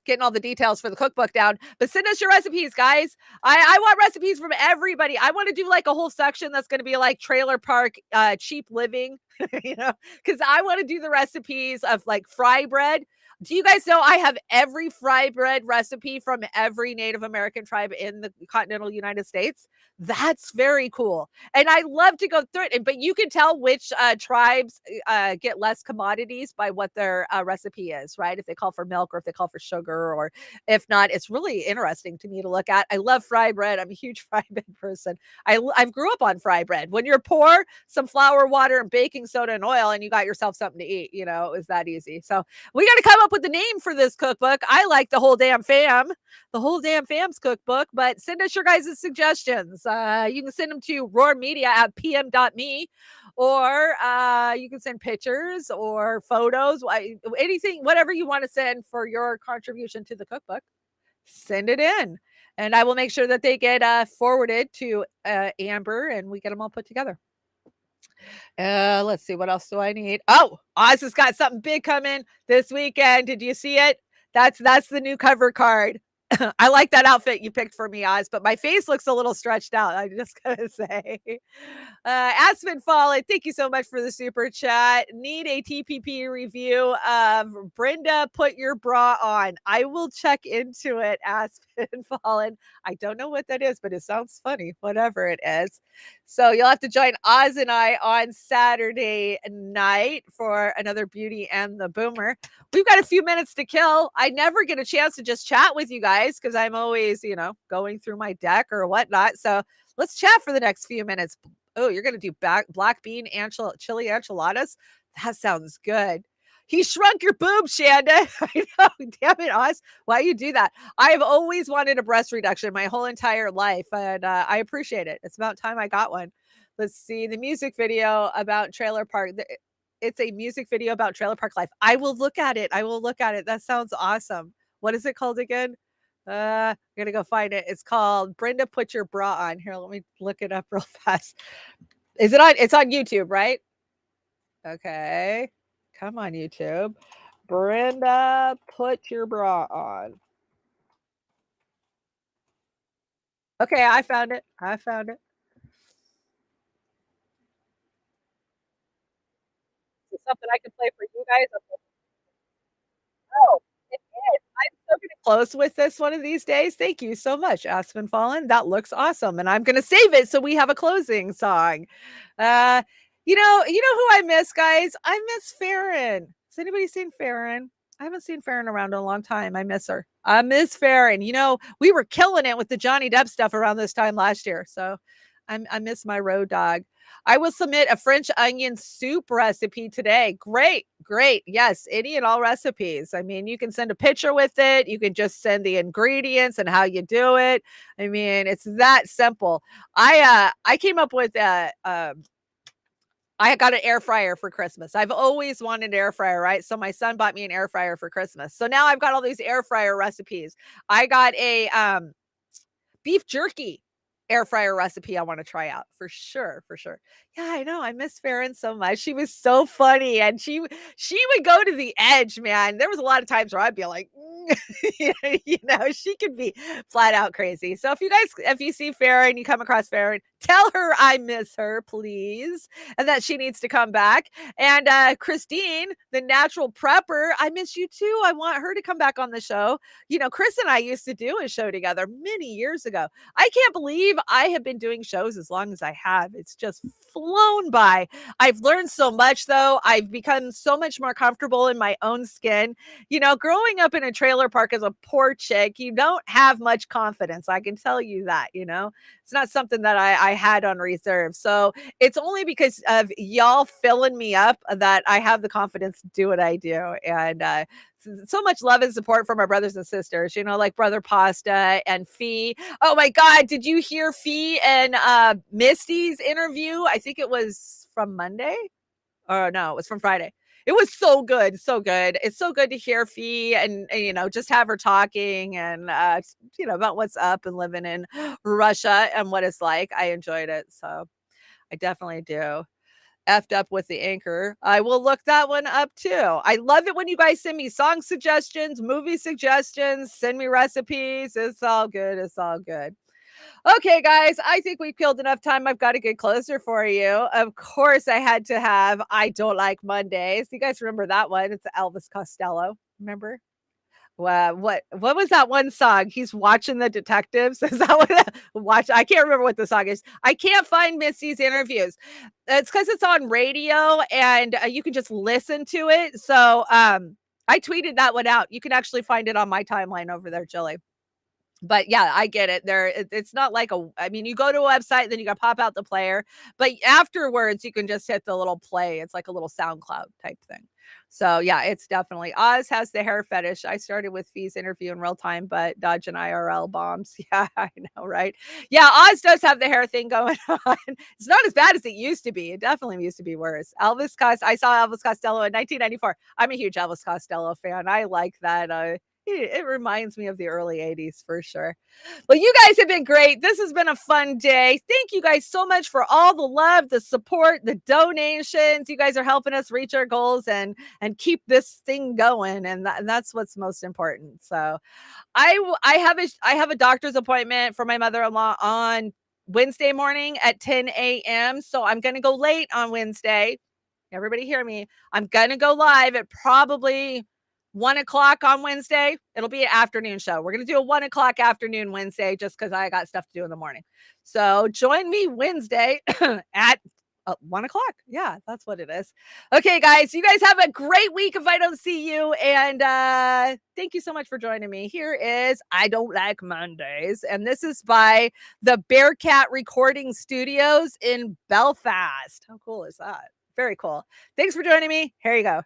getting all the details for the cookbook down. But send us your recipes, guys. I want recipes from everybody. I want to do like a whole section that's going to be like trailer park, cheap living, because I want to do the recipes of like fry bread. Do you guys know I have every fry bread recipe from every Native American tribe in the continental United States? That's very cool. And I love to go through it. But you can tell which tribes get less commodities by what their recipe is, right? If they call for milk or if they call for sugar, or if not, it's really interesting to me to look at. I love fry bread. I'm a huge fry bread person. I've grew up on fry bread. When you're poor, some flour, water, and baking soda and oil, and you got yourself something to eat, it was that easy. So we got to come up with the name for this cookbook. I like the whole damn fam's cookbook, but send us your guys' suggestions. You can send them to roarmedia@pm.me, or you can send pictures or photos, anything, whatever you want to send for your contribution to the cookbook. Send it in, and I will make sure that they get forwarded to Amber, and we get them all put together. Let's see, what else do I need? Oh, Oz has got something big coming this weekend. Did you see it? That's the new cover card. I like that outfit you picked for me, Oz, but my face looks a little stretched out. I just gotta say. Aspen Fallen, thank you so much for the super chat. Need a TPP review of Brenda Put Your Bra On. I will check into it, Aspen Fallen. I don't know what that is, but it sounds funny, whatever it is. So you'll have to join Oz and I on Saturday night for another Beauty and the Boomer. We've got a few minutes to kill. I never get a chance to just chat with you guys because I'm always, going through my deck or whatnot. So let's chat for the next few minutes. Oh, you're going to do black bean chili enchiladas? That sounds good. He shrunk your boobs, Shanda. I know. Damn it, Oz. Why you do that? I've always wanted a breast reduction my whole entire life, and I appreciate it. It's about time I got one. Let's see. The music video about Trailer Park. It's a music video about Trailer Park Life. I will look at it. That sounds awesome. What is it called again? I'm going to go find it. It's called Brenda Put Your Bra On. Here, let me look it up real fast. It's on YouTube, right? Okay. Come on, YouTube. Brenda Put Your Bra On. Okay, I found it. Is it something I can play for you guys? Oh, it is. I'm so going to close with this one of these days. Thank you so much, Aspen Fallen. That looks awesome. And I'm going to save it so we have a closing song. You know who I miss, guys? I miss Farron. Has anybody seen Farron? I haven't seen Farron around in a long time. I miss her. I miss Farron. We were killing it with the Johnny Depp stuff around this time last year. So I miss my road dog. I will submit a French onion soup recipe today. Great. Yes, any and all recipes. I mean, you can send a picture with it. You can just send the ingredients and how you do it. I mean, it's that simple. I came up with I got an air fryer for Christmas. I've always wanted an air fryer, right? So my son bought me an air fryer for Christmas. So now I've got all these air fryer recipes. I got a beef jerky air fryer recipe I want to try out for sure. Yeah, I know. I miss Farron so much. She was so funny, and she would go to the edge, man. There was a lot of times where I'd be like, she could be flat out crazy. So if you see Farron, you come across Farron, tell her I miss her, please, and that she needs to come back. And Christine, the natural prepper, I miss you too. I want her to come back on the show. Chris and I used to do a show together many years ago. I can't believe I have been doing shows as long as I have. It's just flown by. I've learned so much, though. I've become so much more comfortable in my own skin. Growing up in a trailer park as a poor chick, you don't have much confidence. I can tell you that, it's not something that I had on reserve. So it's only because of y'all filling me up that I have the confidence to do what I do. And so much love and support from our brothers and sisters, you know, like Brother Pasta and Fee. Oh my God, did you hear Fee and Misty's interview? I think it was from Monday. Oh no, it was from Friday. It was so good, so good. It's so good to hear Fee and you know, just have her talking and you know, about what's up and living in Russia and what it's like. I enjoyed it, so I definitely do. Effed up with the anchor. I will look that one up too. I love it when you guys send me song suggestions, movie suggestions, send me recipes. It's all good. It's all good. Okay, guys, I think we've killed enough time. I've got a good closer for you. Of course, I had to have I Don't Like Mondays. You guys remember that one? It's Elvis Costello. Remember? What was that one song? He's watching the detectives. Is that what I can't remember what the song is. I can't find Missy's interviews. It's because it's on radio and you can just listen to it. So I tweeted that one out. You can actually find it on my timeline over there, Jilly. But yeah, I get it. It's not like I mean, you go to a website, then you got to pop out the player, but afterwards you can just hit the little play. It's like a little SoundCloud type thing. So yeah, it's definitely Oz has the hair fetish. I started with Fee's interview in real time, but dodging IRL bombs. Yeah, I know, right? Yeah, Oz does have the hair thing going on. It's not as bad as it used to be. It definitely used to be worse. I saw Elvis Costello in 1994. I'm a huge Elvis Costello fan. I like that. It reminds me of the early 80s for sure. Well, you guys have been great. This has been a fun day. Thank you guys so much for all the love, the support, the donations. You guys are helping us reach our goals and keep this thing going. And that's what's most important. So I have a doctor's appointment for my mother-in-law on Wednesday morning at 10 a.m. So I'm going to go late on Wednesday. Everybody hear me. I'm going to go live at probably 1 o'clock on Wednesday. It'll be an afternoon show. We're going to do a 1 o'clock afternoon Wednesday just because I got stuff to do in the morning. So join me Wednesday at 1 o'clock. Yeah, that's what it is. Okay, guys, you guys have a great week if I don't see you. And thank you so much for joining me. Here is I Don't Like Mondays. And this is by the Bearcat Recording Studios in Belfast. How cool is that? Very cool. Thanks for joining me. Here you go.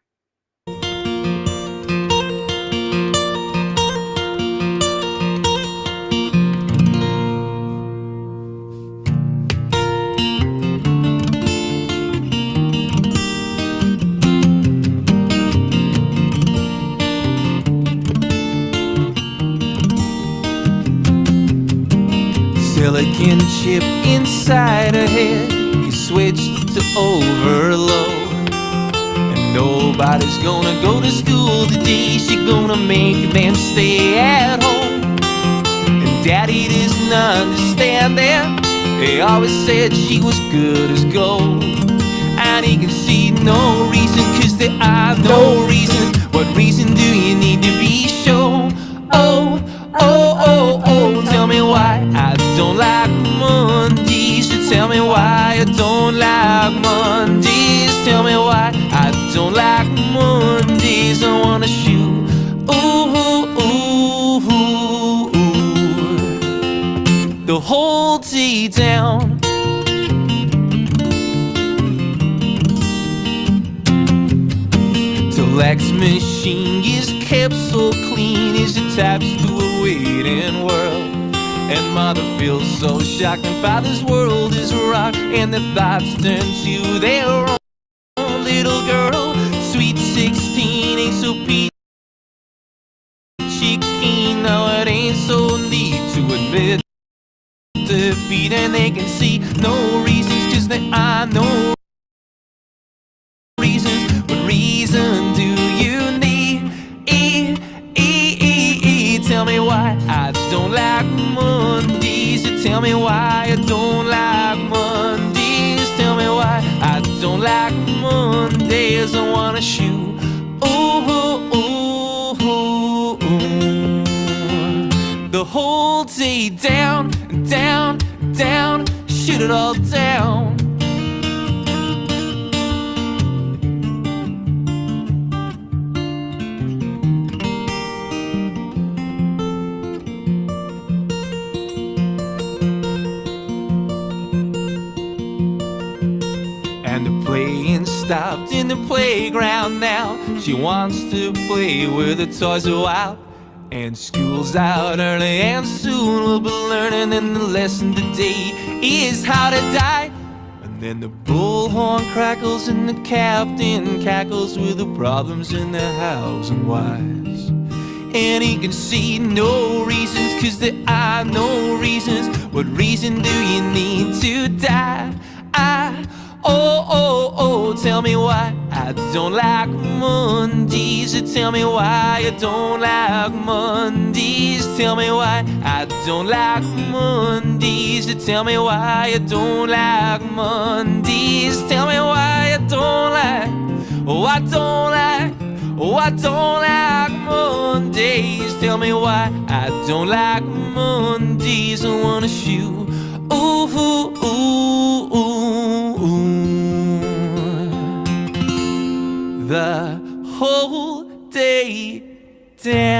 Silicon chip inside her head, you switched to overload. And nobody's gonna go to school today, she's gonna make them stay at home. And daddy doesn't understand that, he always said she was good as gold. And he can see no reason, cause there are no reasons. What reason do you need to be shown? Oh, tell me why I don't like Mondays. Tell me why I don't like Mondays. Tell me why I don't like Mondays. I wanna shoot, the whole day down. Lex machine is kept so clean as it taps to a waiting world. And mother feels so shocked, and father's world is rocked, and the thoughts turn to their own little girl. Sweet 16 ain't so peachy keen. Now it ain't so neat to admit defeat, and they can see no reasons, cause there are no reasons. What reason do you need? Tell me why I don't like Mondays. Tell me why I don't like Mondays. Tell me why I don't like Mondays. I wanna shoot, the whole day down, down, down. Shoot it all down. And to play instead stopped in the playground now. She wants to play with the toys a while. And school's out early and soon we'll be learning. And the lesson today is how to die. And then the bullhorn crackles and the captain cackles with the problems in the hows and whys. And he can see no reasons, 'cause there are no reasons. What reason do you need to die? Tell me why I don't like Mondays. Tell me why I don't like Mondays. Tell me why I don't like Mondays. Tell me why I don't like Mondays. Tell me why I don't like, oh I don't like, oh I don't like Mondays. Tell me why I don't like Mondays. I wanna shoot, ooh, ooh, ooh, ooh, ooh. The whole day down.